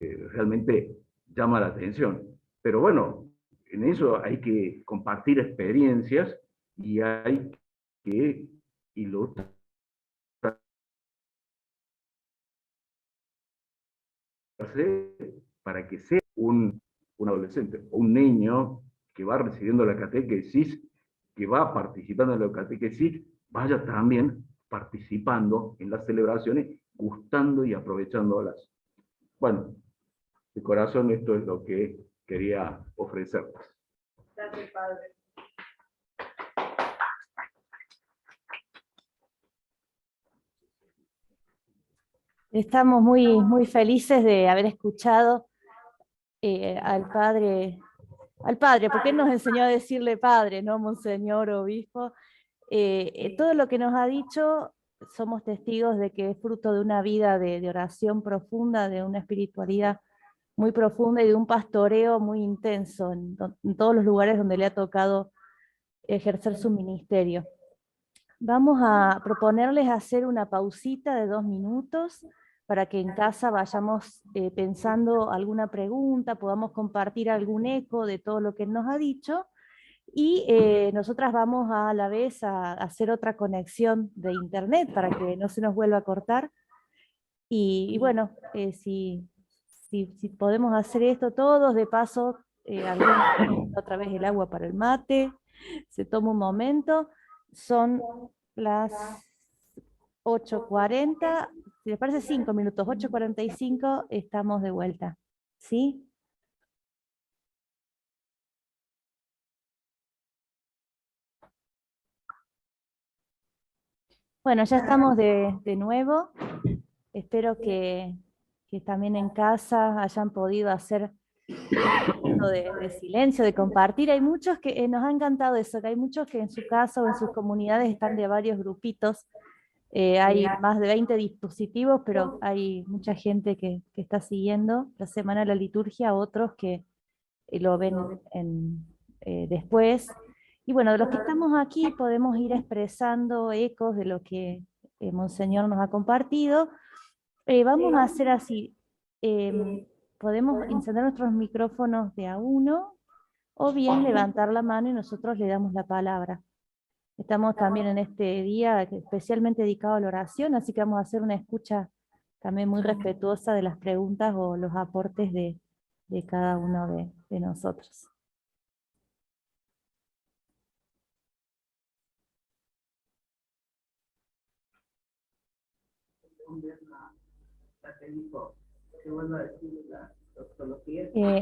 A: realmente llama la atención. Pero bueno, en eso hay que compartir experiencias y hay que ilustrar para que sea un adolescente o un niño que va recibiendo la catequesis, que va participando en la catequesis, vaya también participando en las celebraciones, gustando y aprovechándolas. Bueno, de corazón esto es lo que quería ofrecerles.
C: Gracias, Padre.
F: Estamos muy felices de haber escuchado al padre, porque él nos enseñó a decirle padre, ¿no? Monseñor, obispo. Todo lo que nos ha dicho, somos testigos de que es fruto de una vida de oración profunda, de una espiritualidad muy profunda y de un pastoreo muy intenso en todos los lugares donde le ha tocado ejercer su ministerio. Vamos a proponerles hacer una pausita de 2 minutos para que en casa vayamos pensando alguna pregunta, podamos compartir algún eco de todo lo que nos ha dicho, y nosotras vamos a la vez a hacer otra conexión de internet para que no se nos vuelva a cortar. Y bueno, si podemos hacer esto todos, de paso, otra vez el agua para el mate, se toma un momento, son las 8:40, si les parece 5 minutos, 8:45, estamos de vuelta, ¿sí? Bueno, ya estamos de nuevo. Espero que también en casa hayan podido hacer un momento de silencio, de compartir. Hay muchos que nos ha encantado eso, que hay muchos que en su casa o en sus comunidades están de varios grupitos. Hay más de 20 dispositivos, pero hay mucha gente que está siguiendo la Semana de la Liturgia, otros que lo ven después. Y bueno, de los que estamos aquí podemos ir expresando ecos de lo que Monseñor nos ha compartido. Vamos a hacer así, podemos encender nuestros micrófonos de a uno, o bien levantar la mano y nosotros le damos la palabra. Estamos también en este día especialmente dedicado a la oración, así que vamos a hacer una escucha también muy respetuosa de las preguntas o los aportes de cada uno de nosotros.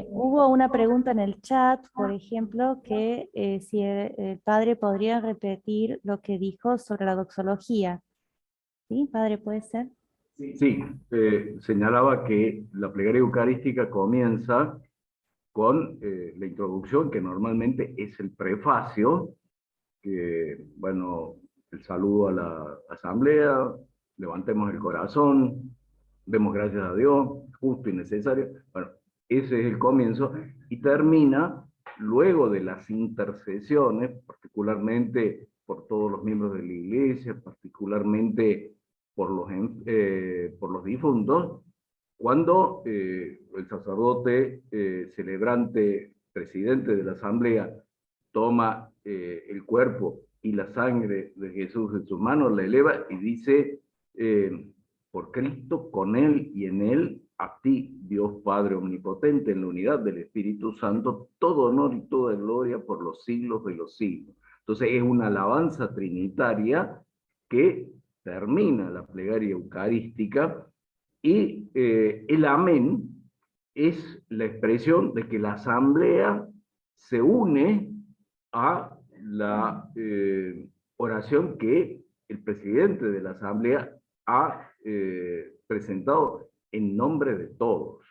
F: Hubo una pregunta en el chat, por ejemplo, que si el padre podría repetir lo que dijo sobre la doxología. ¿Sí, padre, puede ser?
A: Sí, señalaba que la plegaria eucarística comienza con la introducción, que normalmente es el prefacio, que, bueno, el saludo a la asamblea, levantemos el corazón, demos gracias a Dios, justo y necesario. Bueno, ese es el comienzo, y termina luego de las intercesiones, particularmente por todos los miembros de la iglesia, particularmente por los difuntos, cuando el sacerdote celebrante, presidente de la asamblea, toma el cuerpo y la sangre de Jesús en sus manos, la eleva y dice, por Cristo, con Él y en Él, a ti, Dios Padre Omnipotente, en la unidad del Espíritu Santo, todo honor y toda gloria por los siglos de los siglos. Entonces es una alabanza trinitaria que termina la plegaria eucarística, y el amén es la expresión de que la asamblea se une a la oración que el presidente de la asamblea ha presentado en nombre de todos.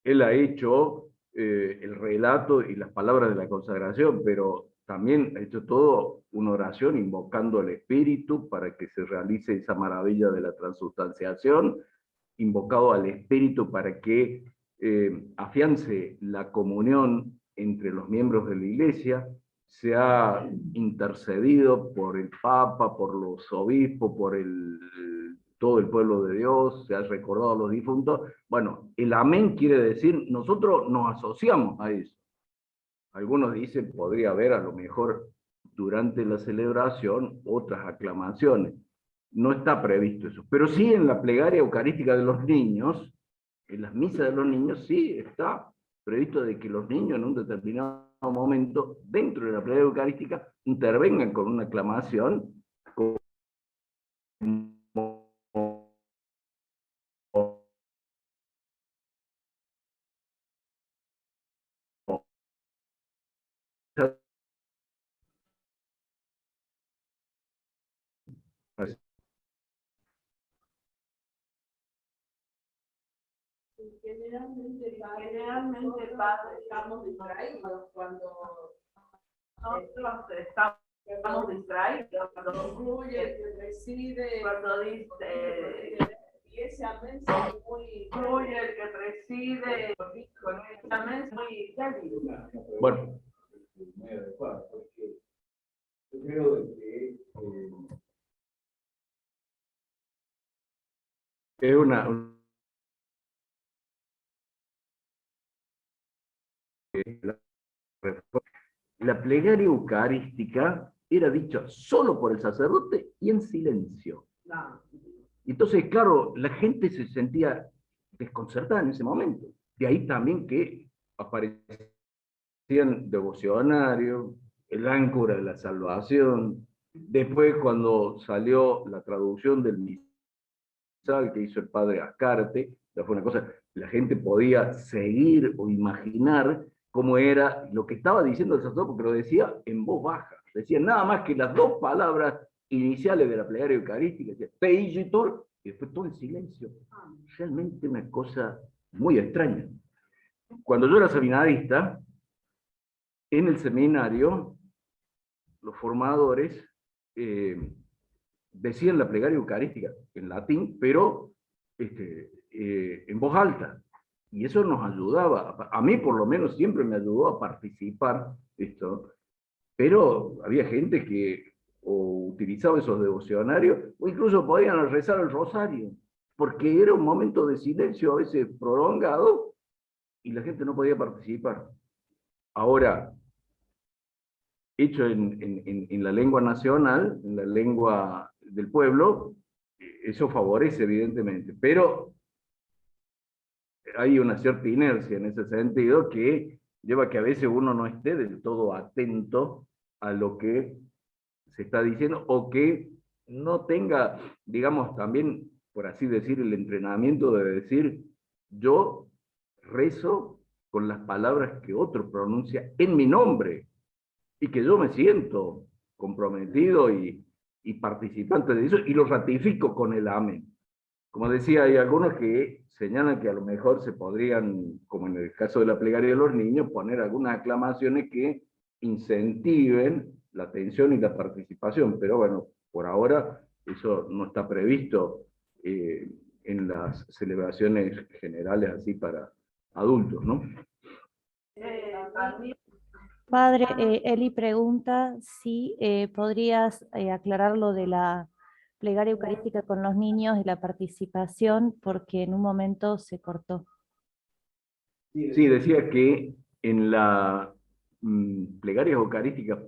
A: Él ha hecho el relato y las palabras de la consagración, pero también ha hecho todo una oración invocando al Espíritu para que se realice esa maravilla de la transustanciación, invocado al Espíritu para que afiance la comunión entre los miembros de la Iglesia, se ha intercedido por el Papa, por los obispos, por todo el pueblo de Dios, se ha recordado a los difuntos. Bueno, el amén quiere decir, nosotros nos asociamos a eso. Algunos dicen, podría haber a lo mejor durante la celebración otras aclamaciones. No está previsto eso, pero sí en la plegaria eucarística de los niños, en las misas de los niños, sí está previsto de que los niños en un determinado momento, dentro de la plegaria eucarística, intervengan con una aclamación, como
C: Generalmente pasa, estamos distraídos cuando nosotros estamos distraídos, cuando concluye el que preside, cuando dice, y ese amén muy concluye el que preside, con ese amén muy débil.
A: bueno, muy adecuado, porque yo creo que es la plegaria eucarística era dicha solo por el sacerdote y en silencio. Entonces, claro, la gente se sentía desconcertada en ese momento. De ahí también que aparecían devocionarios, el áncora de la salvación. Después, cuando salió la traducción del misal que hizo el padre Ascarte, fue una cosa, la gente podía seguir o imaginar cómo era lo que estaba diciendo el sacerdote, porque lo decía en voz baja. Decía nada más que las dos palabras iniciales de la plegaria eucarística, decía, Peigitur, y después todo en silencio. Realmente una cosa muy extraña. Cuando yo era seminarista, en el seminario, los formadores decían la plegaria eucarística en latín, pero en voz alta. Y eso nos ayudaba, a mí por lo menos siempre me ayudó a participar, esto, pero había gente que o utilizaba esos devocionarios, o incluso podían rezar el rosario, porque era un momento de silencio a veces prolongado, y la gente no podía participar. Ahora, hecho en la lengua nacional, en la lengua del pueblo, eso favorece evidentemente, pero hay una cierta inercia en ese sentido que lleva a que a veces uno no esté del todo atento a lo que se está diciendo, o que no tenga, digamos, también, por así decir, el entrenamiento de decir, yo rezo con las palabras que otro pronuncia en mi nombre, y que yo me siento comprometido y participante de eso, y lo ratifico con el amén. Como decía, hay algunos que señalan que a lo mejor se podrían, como en el caso de la plegaria de los niños, poner algunas aclamaciones que incentiven la atención y la participación, pero bueno, por ahora eso no está previsto en las celebraciones generales así para adultos, ¿no?
F: Padre, Eli pregunta si podrías aclarar lo de la plegaria eucarística con los niños y la participación, porque en un momento se cortó.
A: Sí, decía que en la plegaria eucarística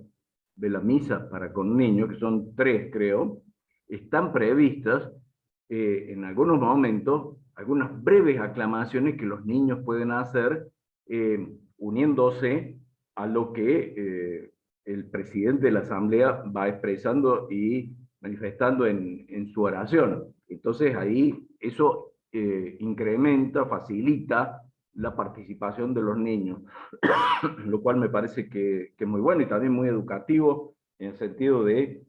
A: de la misa para con niños, que son 3 creo, están previstas en algunos momentos algunas breves aclamaciones que los niños pueden hacer uniéndose a lo que el presidente de la asamblea va expresando y manifestando en su oración. Entonces ahí eso incrementa, facilita la participación de los niños, lo cual me parece que es muy bueno y también muy educativo en el sentido de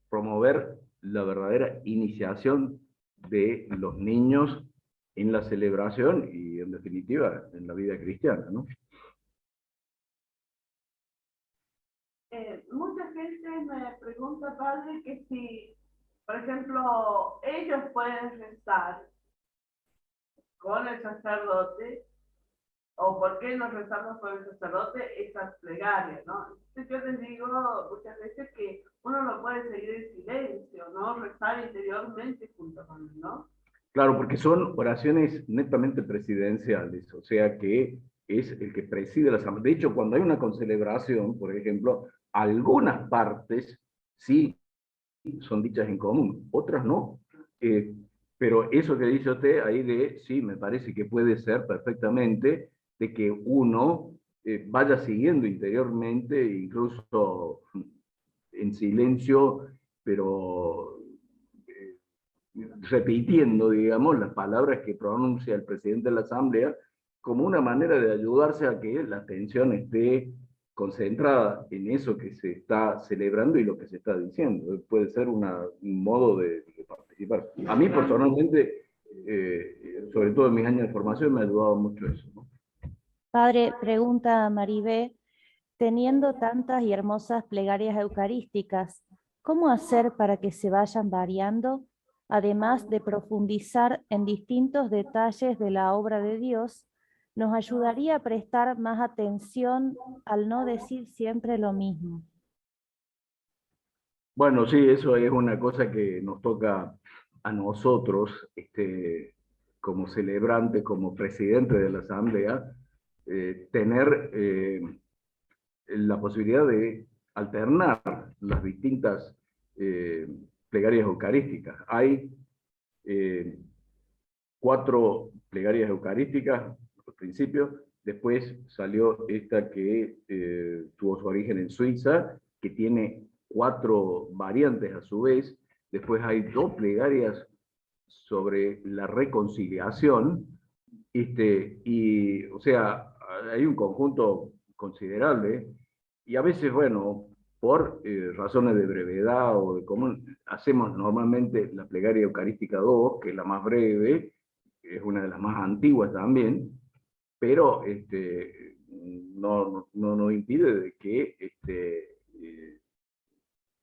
A: promover la verdadera iniciación de los niños en la celebración y en definitiva en la vida cristiana, ¿no?
C: Mucha gente me pregunta, padre, que si, por ejemplo, ellos pueden rezar con el sacerdote, o por qué no rezamos con el sacerdote esas plegarias, ¿no? Entonces yo les digo muchas veces que uno no puede seguir en silencio, ¿no? Rezar interiormente junto con él, ¿no?
A: Claro, porque son oraciones netamente presidenciales, o sea que es el que preside la asamblea. De hecho, cuando hay una concelebración, por ejemplo, algunas partes sí son dichas en común, otras no. Pero eso que dice usted ahí de, sí, me parece que puede ser perfectamente, de que uno vaya siguiendo interiormente, incluso en silencio, pero repitiendo, digamos, las palabras que pronuncia el presidente de la Asamblea, como una manera de ayudarse a que la atención esté concentrada en eso que se está celebrando y lo que se está diciendo. Puede ser un modo de participar. A mí personalmente, sobre todo en mis años de formación, me ha ayudado mucho eso, ¿no?
F: Padre, pregunta Maribé, teniendo tantas y hermosas plegarias eucarísticas, ¿cómo hacer para que se vayan variando, además de profundizar en distintos detalles de la obra de Dios? Nos ayudaría a prestar más atención al no decir siempre lo mismo.
A: Bueno, sí, eso es una cosa que nos toca a nosotros, como celebrantes, como presidente de la Asamblea, tener la posibilidad de alternar las distintas plegarias eucarísticas. Hay 4 plegarias eucarísticas al principio, después salió esta que tuvo su origen en Suiza, que tiene 4 variantes a su vez, después hay 2 plegarias sobre la reconciliación, y o sea, hay un conjunto considerable, y a veces, bueno, por razones de brevedad o de cómo hacemos normalmente la plegaria eucarística 2, que es la más breve, es una de las más antiguas también, pero no nos impide de que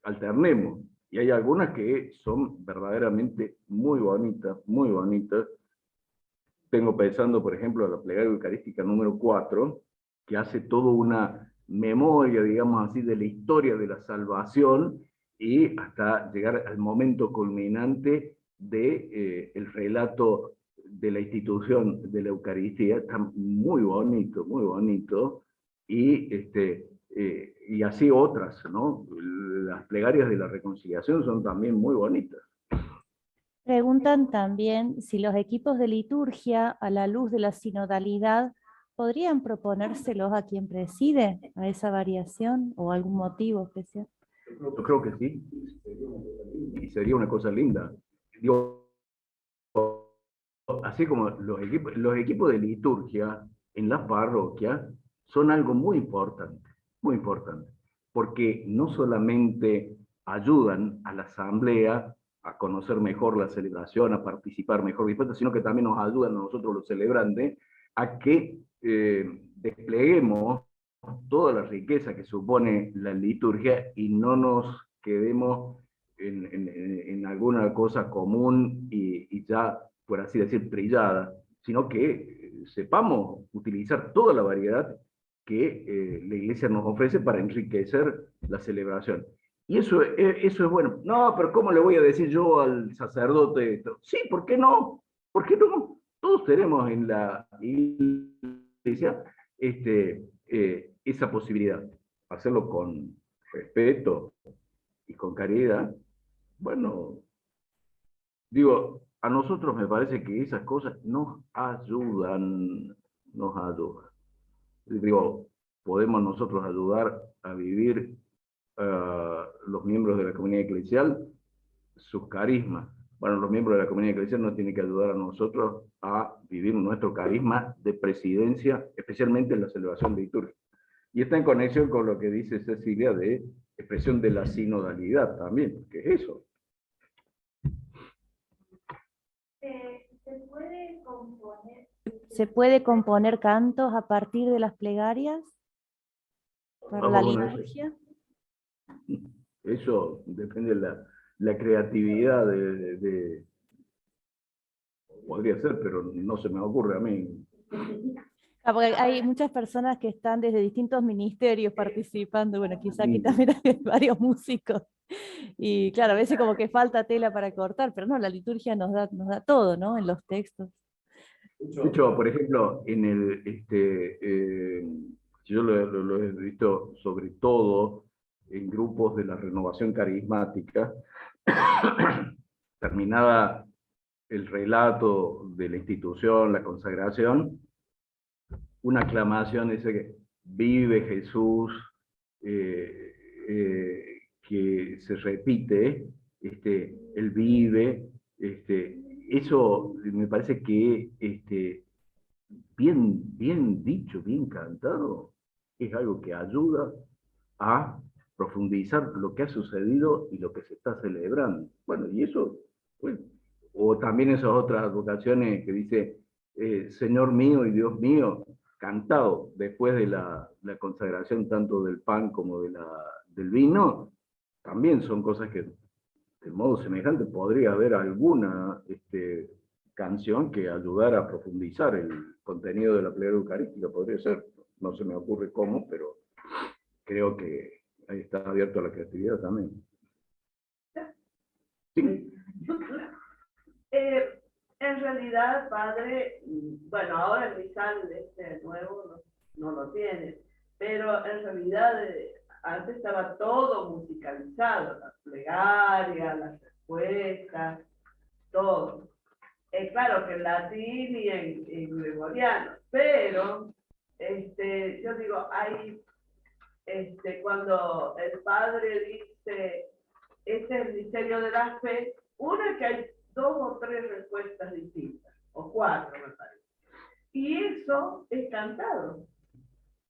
A: alternemos. Y hay algunas que son verdaderamente muy bonitas, muy bonitas. Tengo pensando, por ejemplo, la plegaria eucarística número 4, que hace toda una memoria, digamos así, de la historia de la salvación y hasta llegar al momento culminante de el relato de la institución de la Eucaristía. Está muy bonito, y así otras, ¿no? Las plegarias de la reconciliación son también muy bonitas.
F: Preguntan también si los equipos de liturgia, a la luz de la sinodalidad, podrían proponérselos a quien preside, a esa variación o algún motivo especial.
A: Yo creo que sí, y sería una cosa linda. Digo, así como los equipos de liturgia en las parroquias son algo muy importante, porque no solamente ayudan a la asamblea a conocer mejor la celebración, a participar mejor, sino que también nos ayudan a nosotros los celebrantes a que despleguemos toda la riqueza que supone la liturgia y no nos quedemos en alguna cosa común y ya, por así decir, trillada, sino que sepamos utilizar toda la variedad que la Iglesia nos ofrece para enriquecer la celebración. Y eso es bueno. No, pero ¿cómo le voy a decir yo al sacerdote esto? Sí, ¿por qué no? ¿Por qué no? Todos tenemos en la Iglesia esa posibilidad. Hacerlo con respeto y con caridad. Bueno, digo, a nosotros me parece que esas cosas nos ayudan. Digo, podemos nosotros ayudar a vivir los miembros de la comunidad eclesial sus carismas. Bueno, los miembros de la comunidad eclesial nos tienen que ayudar a nosotros a vivir nuestro carisma de presidencia, especialmente en la celebración litúrgica. Y está en conexión con lo que dice Cecilia de expresión de la sinodalidad también, que es eso.
F: ¿Se puede componer cantos a partir de las plegarias para la liturgia?
A: Eso depende de la creatividad podría ser, pero no se me ocurre a mí.
F: Porque hay muchas personas que están desde distintos ministerios participando, bueno, quizá aquí también hay varios músicos, y claro, a veces como que falta tela para cortar, pero no, la liturgia nos da todo, ¿no? En los textos.
A: De hecho, por ejemplo, yo lo he visto sobre todo en grupos de la renovación carismática, terminada el relato de la institución, la consagración, una aclamación ese que vive Jesús, que se repite, él vive, eso me parece que bien dicho, bien cantado, es algo que ayuda a profundizar lo que ha sucedido y lo que se está celebrando. Bueno, y eso, bueno, o también esas otras vocaciones que dice, Señor mío y Dios mío, cantado después de la consagración tanto del pan como del vino, también son cosas que de modo semejante podría haber alguna canción que ayudara a profundizar el contenido de la plegaria eucarística, podría ser, no se me ocurre cómo, pero creo que ahí está abierto a la creatividad también.
C: Sí. En realidad, padre, bueno, ahora el misal nuevo no lo tiene, pero en realidad antes estaba todo musicalizado, las plegarias, las respuestas, todo. Claro que en latín y en gregoriano, pero yo digo, hay, cuando el padre dice, este es el misterio de la fe, una que hay 2 o 3 respuestas distintas, o 4 me parece. Y eso es cantado.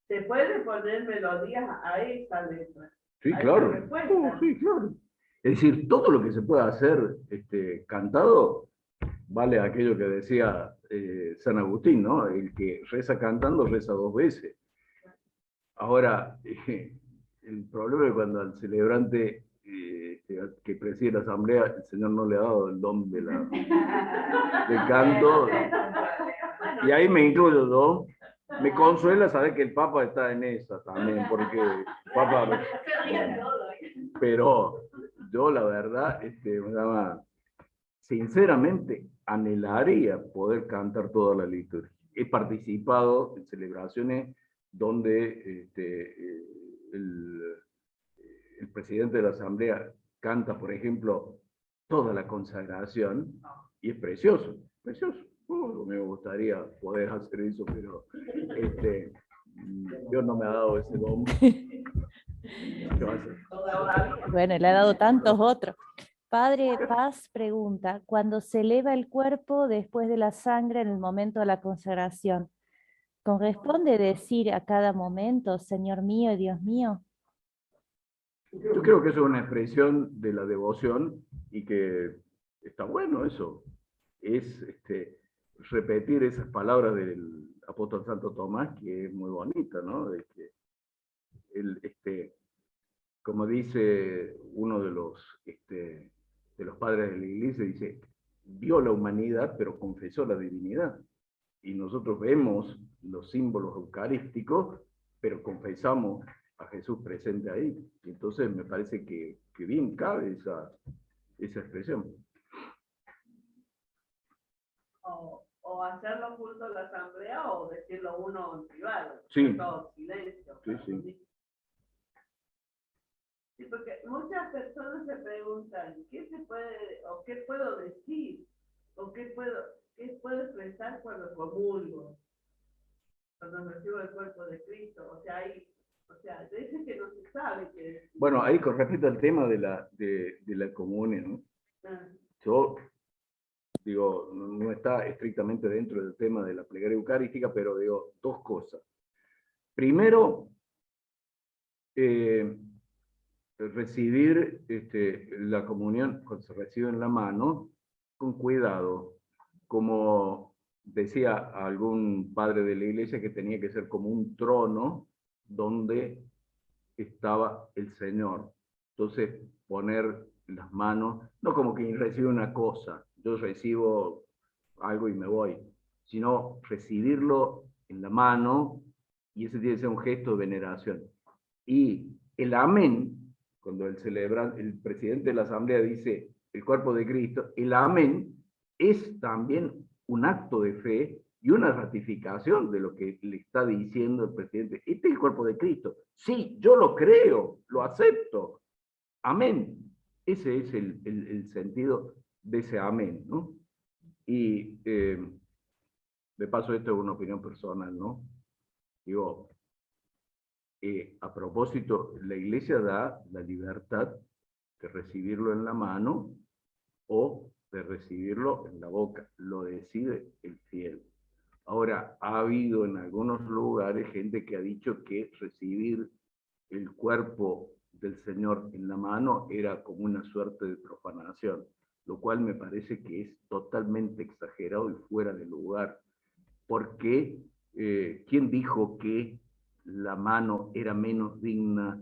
C: Se puede poner melodías a esa letra.
A: Sí, claro. Sí, claro. Es decir, todo lo que se pueda hacer cantado vale aquello que decía San Agustín, ¿no? El que reza cantando reza 2 veces. Ahora, el problema es cuando al celebrante que preside la asamblea, el Señor no le ha dado el don del canto, y ahí me incluyo yo. Me consuela saber que el Papa está en esa también, porque el Papa... Pero yo la verdad, sinceramente, anhelaría poder cantar toda la liturgia. He participado en celebraciones donde el presidente de la asamblea canta, por ejemplo, toda la consagración, y es precioso, precioso. Me gustaría poder hacer eso, pero Dios no me ha dado ese don. ¿Qué va a hacer?
F: Bueno, le ha dado tantos otros. Padre Paz pregunta, cuando se eleva el cuerpo después de la sangre en el momento de la consagración, ¿corresponde decir a cada momento, Señor mío y Dios mío?
A: Yo creo que eso es una expresión de la devoción y que está bueno eso. Es repetir esas palabras del apóstol Santo Tomás, que es muy bonita, ¿no? De que como dice uno de los padres de la iglesia, dice, vio la humanidad, pero confesó la divinidad. Y nosotros vemos los símbolos eucarísticos, pero confesamos a Jesús presente ahí. Entonces me parece que bien cabe esa expresión.
C: O hacerlo junto a la asamblea o decirlo uno en privado.
A: Sí.
C: Todo silencio.
A: Sí.
C: Sí, porque muchas personas se preguntan, ¿qué se puede, o qué puedo decir? ¿O qué puedo expresar cuando comulgo? Cuando recibo el cuerpo de Cristo. O sea, dice que no se sabe qué decir.
A: Bueno, ahí con respecto al tema de la comunión, ¿no? Yo digo, no está estrictamente dentro del tema de la plegaria eucarística, pero digo dos cosas. Primero, recibir la comunión, cuando se recibe en la mano, con cuidado, como decía algún padre de la iglesia, que tenía que ser como un trono donde estaba el Señor. Entonces, poner las manos, no como quien recibe una cosa, yo recibo algo y me voy, sino recibirlo en la mano, y ese tiene que ser un gesto de veneración. Y el amén, cuando el presidente de la asamblea dice el cuerpo de Cristo, el amén es también un acto de fe y una ratificación de lo que le está diciendo el presidente. Este es el cuerpo de Cristo. Sí, yo lo creo, lo acepto. Amén. Ese es el sentido de ese amén, ¿no? Y de paso, esto es una opinión personal, ¿no? Digo, a propósito, la iglesia da la libertad de recibirlo en la mano o de recibirlo en la boca. Lo decide el fiel. Ahora, ha habido en algunos lugares gente que ha dicho que recibir el cuerpo del Señor en la mano era como una suerte de profanación, lo cual me parece que es totalmente exagerado y fuera de lugar. Porque, ¿quién dijo que la mano era menos digna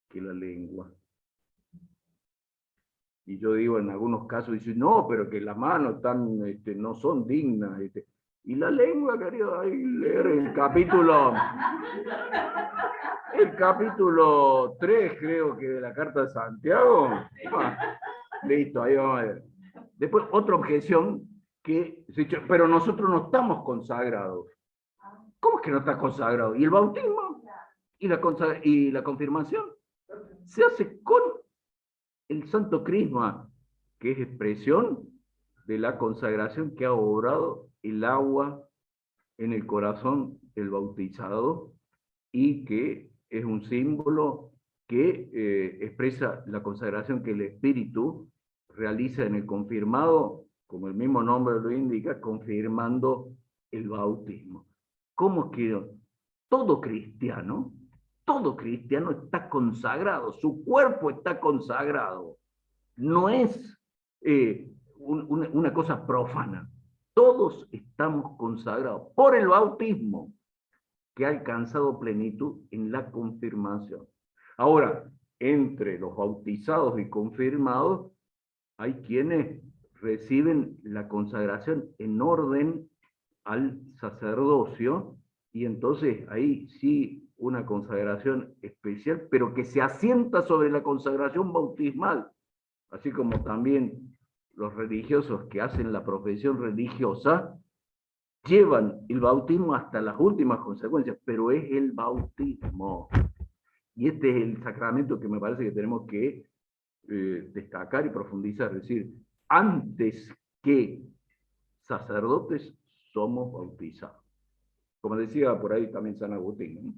A: que la lengua? Y yo digo, en algunos casos, dicen, no, pero que las manos no son dignas. Y la lengua, querido, ahí leer el capítulo 3, creo que de la Carta de Santiago. Listo, ahí vamos a ver. Después, otra objeción que se dice, pero nosotros no estamos consagrados. ¿Cómo es que no está consagrado? ¿Y el bautismo? ¿Y la confirmación? Se hace con el Santo Crisma, que es expresión de la consagración que ha obrado el agua en el corazón del bautizado, y que es un símbolo que expresa la consagración que el Espíritu realiza en el confirmado, como el mismo nombre lo indica, confirmando el bautismo. ¿Cómo es que todo cristiano todo cristiano está consagrado, su cuerpo está consagrado. No es una cosa profana. Todos estamos consagrados por el bautismo, que ha alcanzado plenitud en la confirmación. Ahora, entre los bautizados y confirmados, hay quienes reciben la consagración en orden al sacerdocio, y entonces ahí sí una consagración especial, pero que se asienta sobre la consagración bautismal, así como también los religiosos que hacen la profesión religiosa llevan el bautismo hasta las últimas consecuencias, pero es el bautismo. Y este es el sacramento que me parece que tenemos que destacar y profundizar, es decir, antes que sacerdotes somos bautizados. Como decía por ahí también San Agustín, ¿no?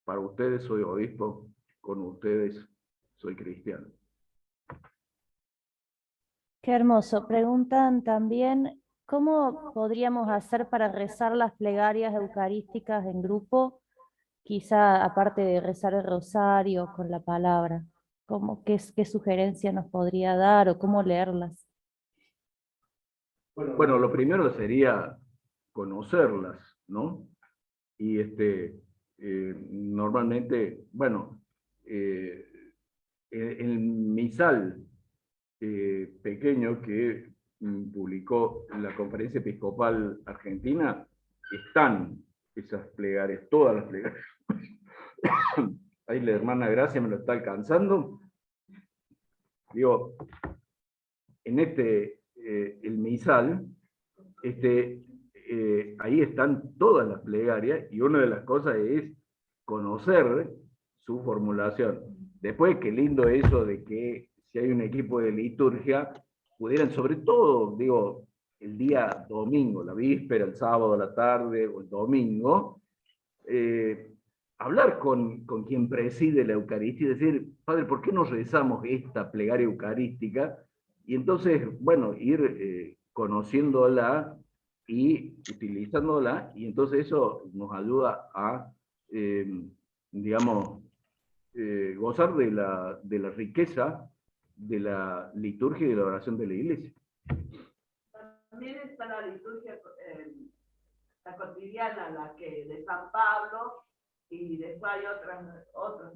A: Para ustedes soy obispo, con ustedes soy cristiano.
F: Qué hermoso. Preguntan también, ¿cómo podríamos hacer para rezar las plegarias eucarísticas en grupo? Quizá aparte de rezar el rosario con la palabra. ¿Qué sugerencia nos podría dar o cómo leerlas?
A: Bueno, lo primero sería conocerlas, ¿no? Y normalmente, bueno, el misal pequeño que publicó la Conferencia Episcopal Argentina, están esas plegarias, todas las plegarias. Ahí la hermana Gracia me lo está alcanzando. Digo, en el misal, ahí están todas las plegarias, y una de las cosas es conocer su formulación. Después, qué lindo eso de que si hay un equipo de liturgia, pudieran, sobre todo, digo, el día domingo, la víspera, el sábado a la tarde o el domingo, hablar con quien preside la Eucaristía y decir, Padre, ¿por qué no rezamos esta plegaria eucarística? Y entonces, bueno, ir conociéndola y utilizándola, y entonces eso nos ayuda a, digamos, gozar de la riqueza de la liturgia y de la oración de la Iglesia.
C: También está la liturgia, la cotidiana, la que de San Pablo, y después hay otras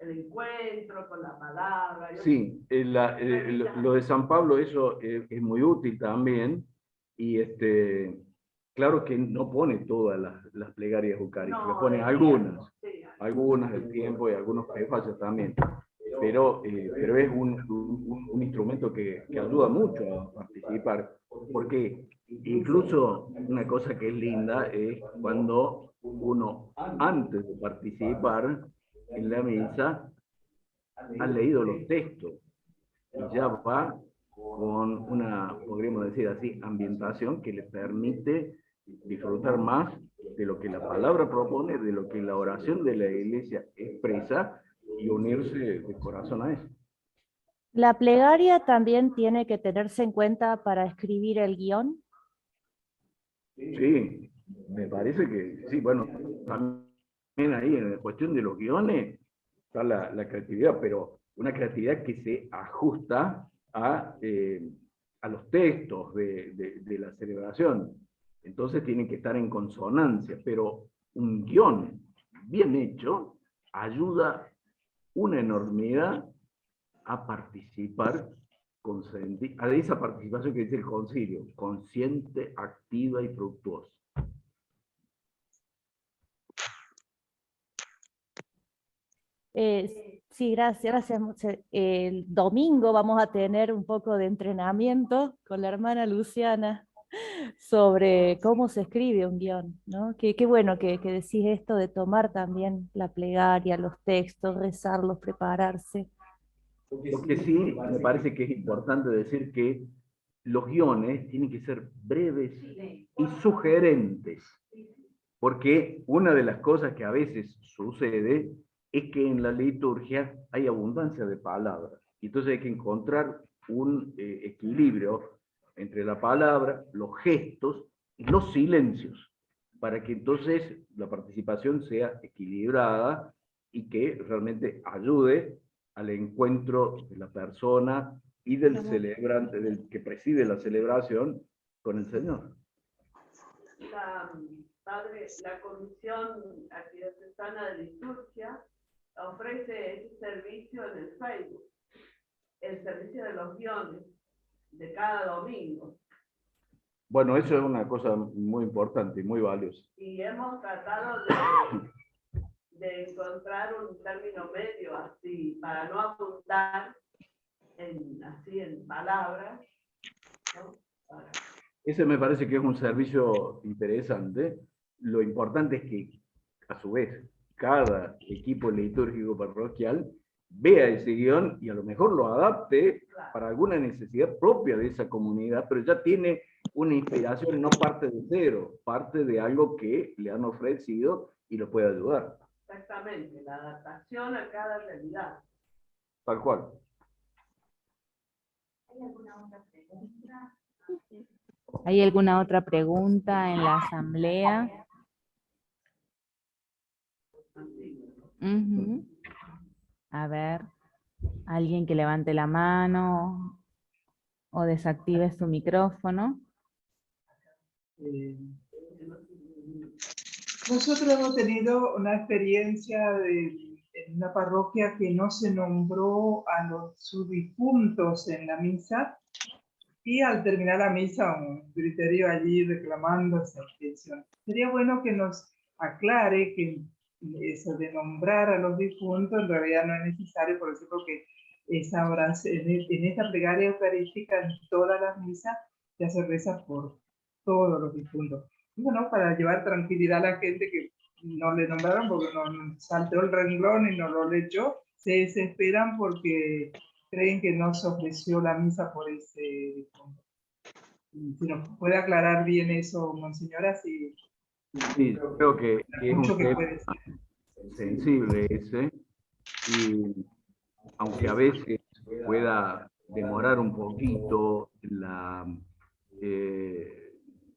C: el encuentro con la palabra.
A: Sí, lo de San Pablo, eso es muy útil también, y claro que no pone todas las plegarias eucarísticas, no, pone algunas, sí, algunas del tiempo y algunos prefachos también, pero es un instrumento que ayuda mucho a participar, porque incluso una cosa que es linda es cuando uno, antes de participar en la misa, ha leído los textos y ya va con una, podríamos decir así, ambientación que le permite disfrutar más de lo que la palabra propone, de lo que la oración de la Iglesia expresa, y unirse de corazón a eso.
F: ¿La plegaria también tiene que tenerse en cuenta para escribir el guión?
A: Sí, me parece que sí. Bueno, también ahí en la cuestión de los guiones está la creatividad, pero una creatividad que se ajusta a los textos de la celebración. Entonces tienen que estar en consonancia, pero un guión bien hecho ayuda una enormidad a participar, a esa participación que dice el concilio, consciente, activa y fructuosa.
F: Sí, gracias. El domingo vamos a tener un poco de entrenamiento con la hermana Luciana sobre cómo se escribe un guión, ¿no? Qué bueno que decís esto de tomar también la plegaria, los textos, rezarlos, prepararse.
A: Lo que sí me parece que es importante decir que los guiones tienen que ser breves y sugerentes, porque una de las cosas que a veces sucede es que en la liturgia hay abundancia de palabras, y entonces hay que encontrar un equilibrio entre la palabra, los gestos y los silencios. para que entonces la participación sea equilibrada y que realmente ayude al encuentro de la persona y del celebrante, del que preside la celebración, con el Señor.
C: Padre, la Comisión Arquidiocesana de Liturgia ofrece ese servicio en el Facebook, el servicio de los guiones de cada domingo.
A: Bueno, eso es una cosa muy importante y muy valiosa.
C: Y hemos tratado de encontrar un término medio así, para no abundar en palabras, ¿no?
A: Ese me parece que es un servicio interesante. Lo importante es que, a su vez, cada equipo litúrgico parroquial vea ese guión y a lo mejor lo adapte para alguna necesidad propia de esa comunidad, pero ya tiene una inspiración, no parte de cero, parte de algo que le han ofrecido y lo puede ayudar.
C: Exactamente, la adaptación a cada realidad.
A: Tal cual.
C: ¿Hay alguna otra pregunta?
D: ¿Hay alguna otra pregunta en la asamblea? A ver, alguien que levante la mano o desactive su micrófono.
E: Nosotros hemos tenido una experiencia en una parroquia que no se nombró a sus difuntos en la misa, y al terminar la misa un griterío allí reclamando esa objeción. Sería bueno que nos aclare que eso de nombrar a los difuntos en realidad no es necesario, por eso porque esa oración, en esta plegaria eucarística, en todas las misas, ya se reza por todos los difuntos. Bueno, para llevar tranquilidad a la gente que no le nombraron porque no saltó el renglón y no lo leyó, se desesperan porque creen que no se ofreció la misa por ese difunto. Si nos puede aclarar bien eso, Monseñora, sí.
A: Sí, creo que es un tema sensible ese, y aunque a veces pueda demorar un poquito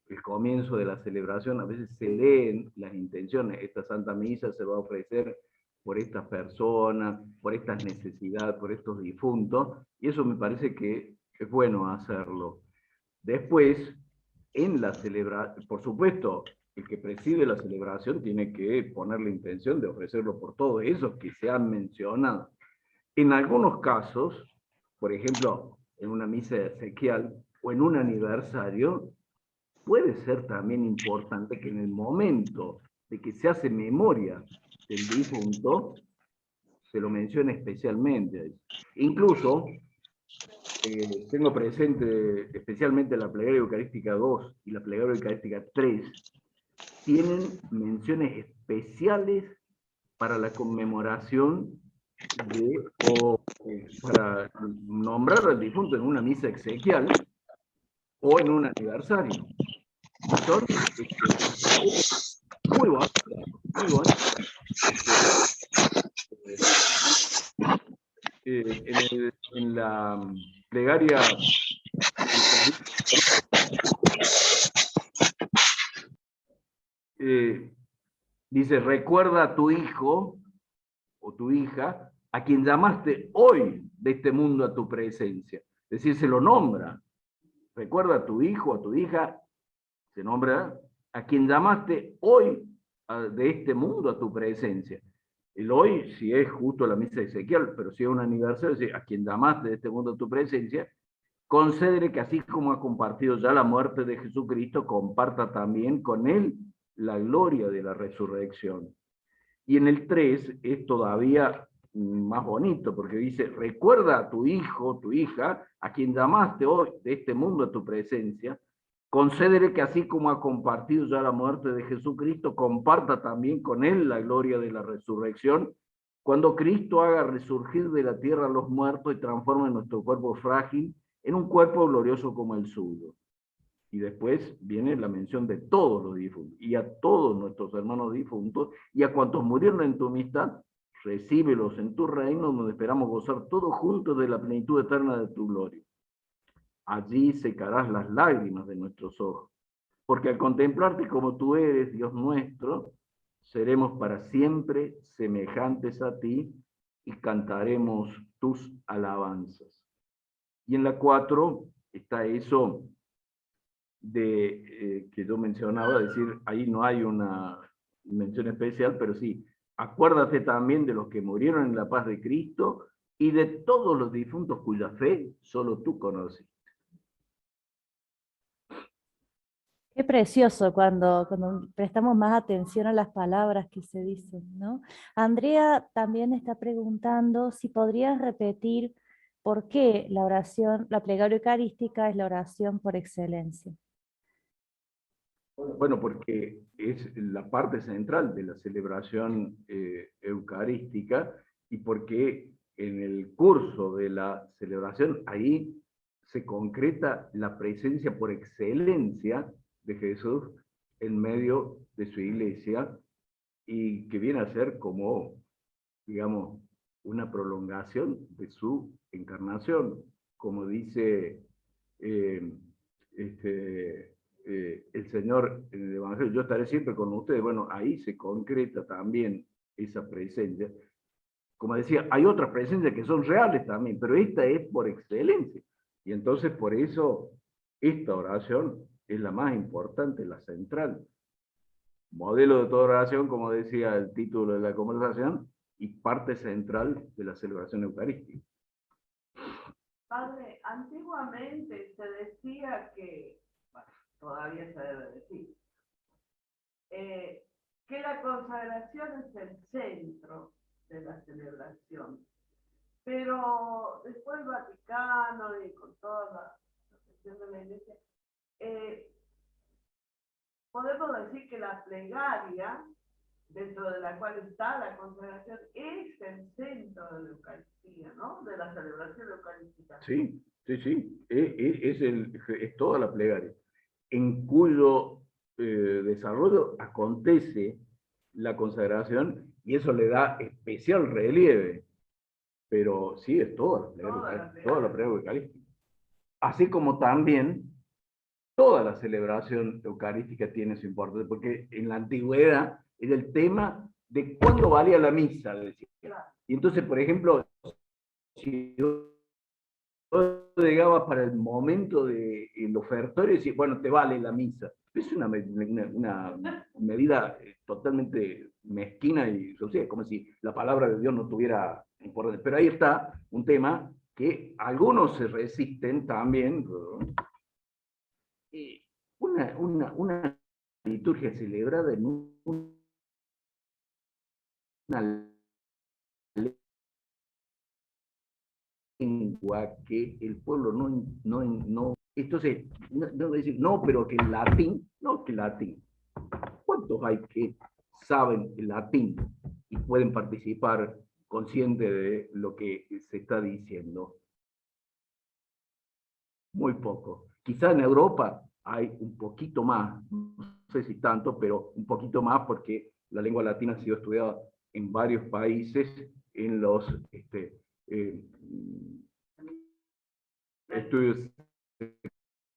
A: el comienzo de la celebración, a veces se leen las intenciones. Esta Santa Misa se va a ofrecer por estas personas, por estas necesidades, por estos difuntos, y eso me parece que es bueno hacerlo. Después, en la celebración, por supuesto, el que preside la celebración tiene que poner la intención de ofrecerlo por todos esos que se han mencionado. En algunos casos, por ejemplo, en una misa exequial o en un aniversario, puede ser también importante que en el momento de que se hace memoria del difunto, se lo mencione especialmente. Incluso, tengo presente especialmente la plegaria eucarística 2 y la plegaria eucarística 3, tienen menciones especiales para la conmemoración para nombrar al difunto en una misa exequial o en un aniversario. Son muy buenos, muy buenos. En la plegaria dice: recuerda a tu hijo o tu hija a quien llamaste hoy de este mundo a tu presencia. Es decir, se lo nombra. Recuerda a tu hijo, a tu hija, se nombra a quien llamaste hoy de este mundo a tu presencia. El hoy, si es justo la misa de Ezequiel, pero si es un aniversario, es a quien llamaste de este mundo a tu presencia, concédele que así como ha compartido ya la muerte de Jesucristo, comparta también con él la gloria de la resurrección. Y en el 3 es todavía más bonito, porque dice: recuerda a tu hijo, tu hija, a quien llamaste hoy de este mundo a tu presencia, concédele que así como ha compartido ya la muerte de Jesucristo, comparta también con él la gloria de la resurrección, cuando Cristo haga resurgir de la tierra a los muertos y transforme nuestro cuerpo frágil en un cuerpo glorioso como el suyo. Y después viene la mención de todos los difuntos, y a todos nuestros hermanos difuntos, y a cuantos murieron en tu amistad, recíbelos en tu reino, donde esperamos gozar todos juntos de la plenitud eterna de tu gloria. Allí secarás las lágrimas de nuestros ojos, porque al contemplarte como tú eres, Dios nuestro, seremos para siempre semejantes a ti y cantaremos tus alabanzas. Y en la 4 está eso de que yo mencionaba, decir, ahí no hay una mención especial, pero sí, acuérdate también de los que murieron en la paz de Cristo y de todos los difuntos cuya fe solo tú conoces.
F: Qué precioso cuando prestamos más atención a las palabras que se dicen, ¿no? Andrea también está preguntando si podrías repetir por qué la oración, la plegaria eucarística es la oración por excelencia.
A: Bueno, porque es la parte central de la celebración eucarística y porque en el curso de la celebración ahí se concreta la presencia por excelencia de Jesús en medio de su iglesia y que viene a ser como, digamos, una prolongación de su encarnación, como dice el Señor en el Evangelio, yo estaré siempre con ustedes. Bueno, ahí se concreta también esa presencia. Como decía, hay otras presencias que son reales también, pero esta es por excelencia. Y entonces por eso esta oración es la más importante, la central. Modelo de toda oración, como decía el título de la conversación, y parte central de la celebración eucarística.
C: Padre, antiguamente se decía que, bueno, todavía se debe decir, que la consagración es el centro de la celebración. Pero después del Vaticano y con toda la cuestión de la Iglesia, podemos decir que la plegaria, dentro de la cual está la consagración, es el centro de la Eucaristía, ¿no? De la celebración eucarística.
A: Sí, sí, sí, es toda la plegaria, en cuyo desarrollo acontece la consagración y eso le da especial relieve, pero sí, es toda la plegaria eucarística. Así como también toda la celebración eucarística tiene su importancia, porque en la antigüedad era el tema de cuándo valía la misa, decía. Y entonces, por ejemplo, si yo llegaba para el momento del ofertorio y decía, bueno, te vale la misa. Es una medida totalmente mezquina y social, como si la palabra de Dios no tuviera importancia. Pero ahí está un tema que algunos se resisten también. Una liturgia celebrada en una lengua que el pueblo no entonces, no decir, no, pero que el latín, no, que el latín. ¿Cuántos hay que saben el latín y pueden participar consciente de lo que se está diciendo? Muy poco. Quizá en Europa hay un poquito más, no sé si tanto, pero un poquito más porque la lengua latina ha sido estudiada en varios países en los estudios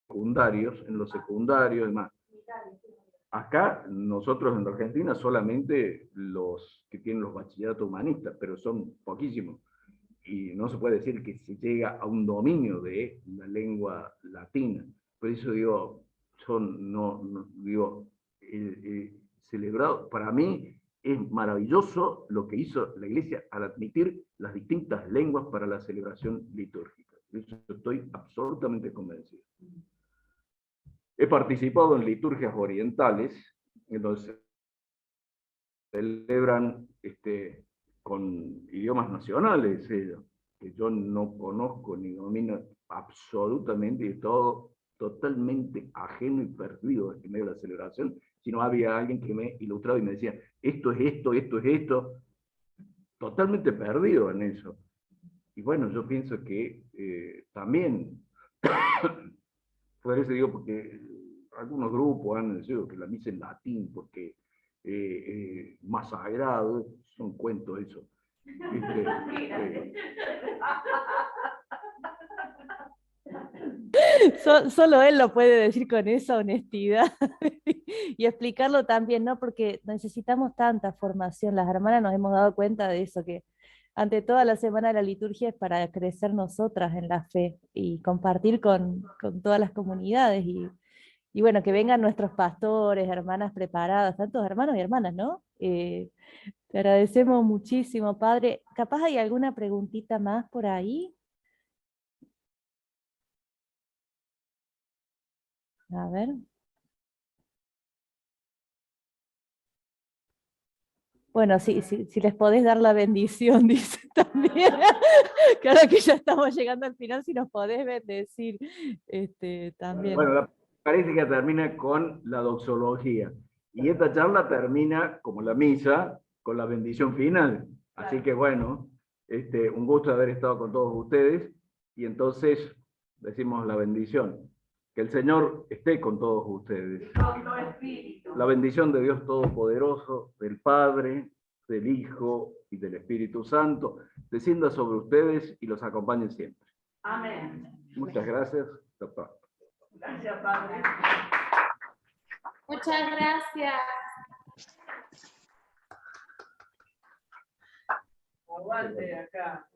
A: secundarios, en los secundarios, demás. Acá, nosotros en la Argentina, solamente los que tienen los bachilleratos humanistas, pero son poquísimos. Y no se puede decir que se llega a un dominio de la lengua latina. Por eso digo, celebrado, para mí es maravilloso lo que hizo la Iglesia al admitir las distintas lenguas para la celebración litúrgica. De eso estoy absolutamente convencido. He participado en liturgias orientales, en donde se celebran con idiomas nacionales, que yo no conozco ni domino absolutamente, y todo totalmente ajeno y perdido en medio de la celebración, sino había alguien que me ilustraba y me decía, esto es esto, esto es esto, totalmente perdido en eso. Y bueno, yo pienso que también, por eso digo, porque algunos grupos han dicho que la misa en latín, porque más sagrado, son cuentos eso.
F: Solo él lo puede decir con esa honestidad y explicarlo también, ¿no? Porque necesitamos tanta formación. Las hermanas nos hemos dado cuenta de eso, que ante toda la semana de la liturgia es para crecer nosotras en la fe y compartir con todas las comunidades. Y bueno, que vengan nuestros pastores, hermanas preparadas, tantos hermanos y hermanas, ¿no? Te agradecemos muchísimo, Padre. ¿Capaz hay alguna preguntita más por ahí? A ver. Bueno, si les podés dar la bendición, dice también. Que ahora que ya estamos llegando al final, si nos podés bendecir también.
A: Bueno, la Eucarística termina con la doxología. Y esta charla termina, como la misa, con la bendición final. Así que bueno, un gusto haber estado con todos ustedes. Y entonces decimos la bendición. Que el Señor esté con todos ustedes. La bendición de Dios Todopoderoso, del Padre, del Hijo y del Espíritu Santo, descienda sobre ustedes y los acompañe siempre.
C: Amén.
A: Muchas gracias, doctor.
C: Gracias, Padre.
D: Muchas gracias.
C: Aguante acá.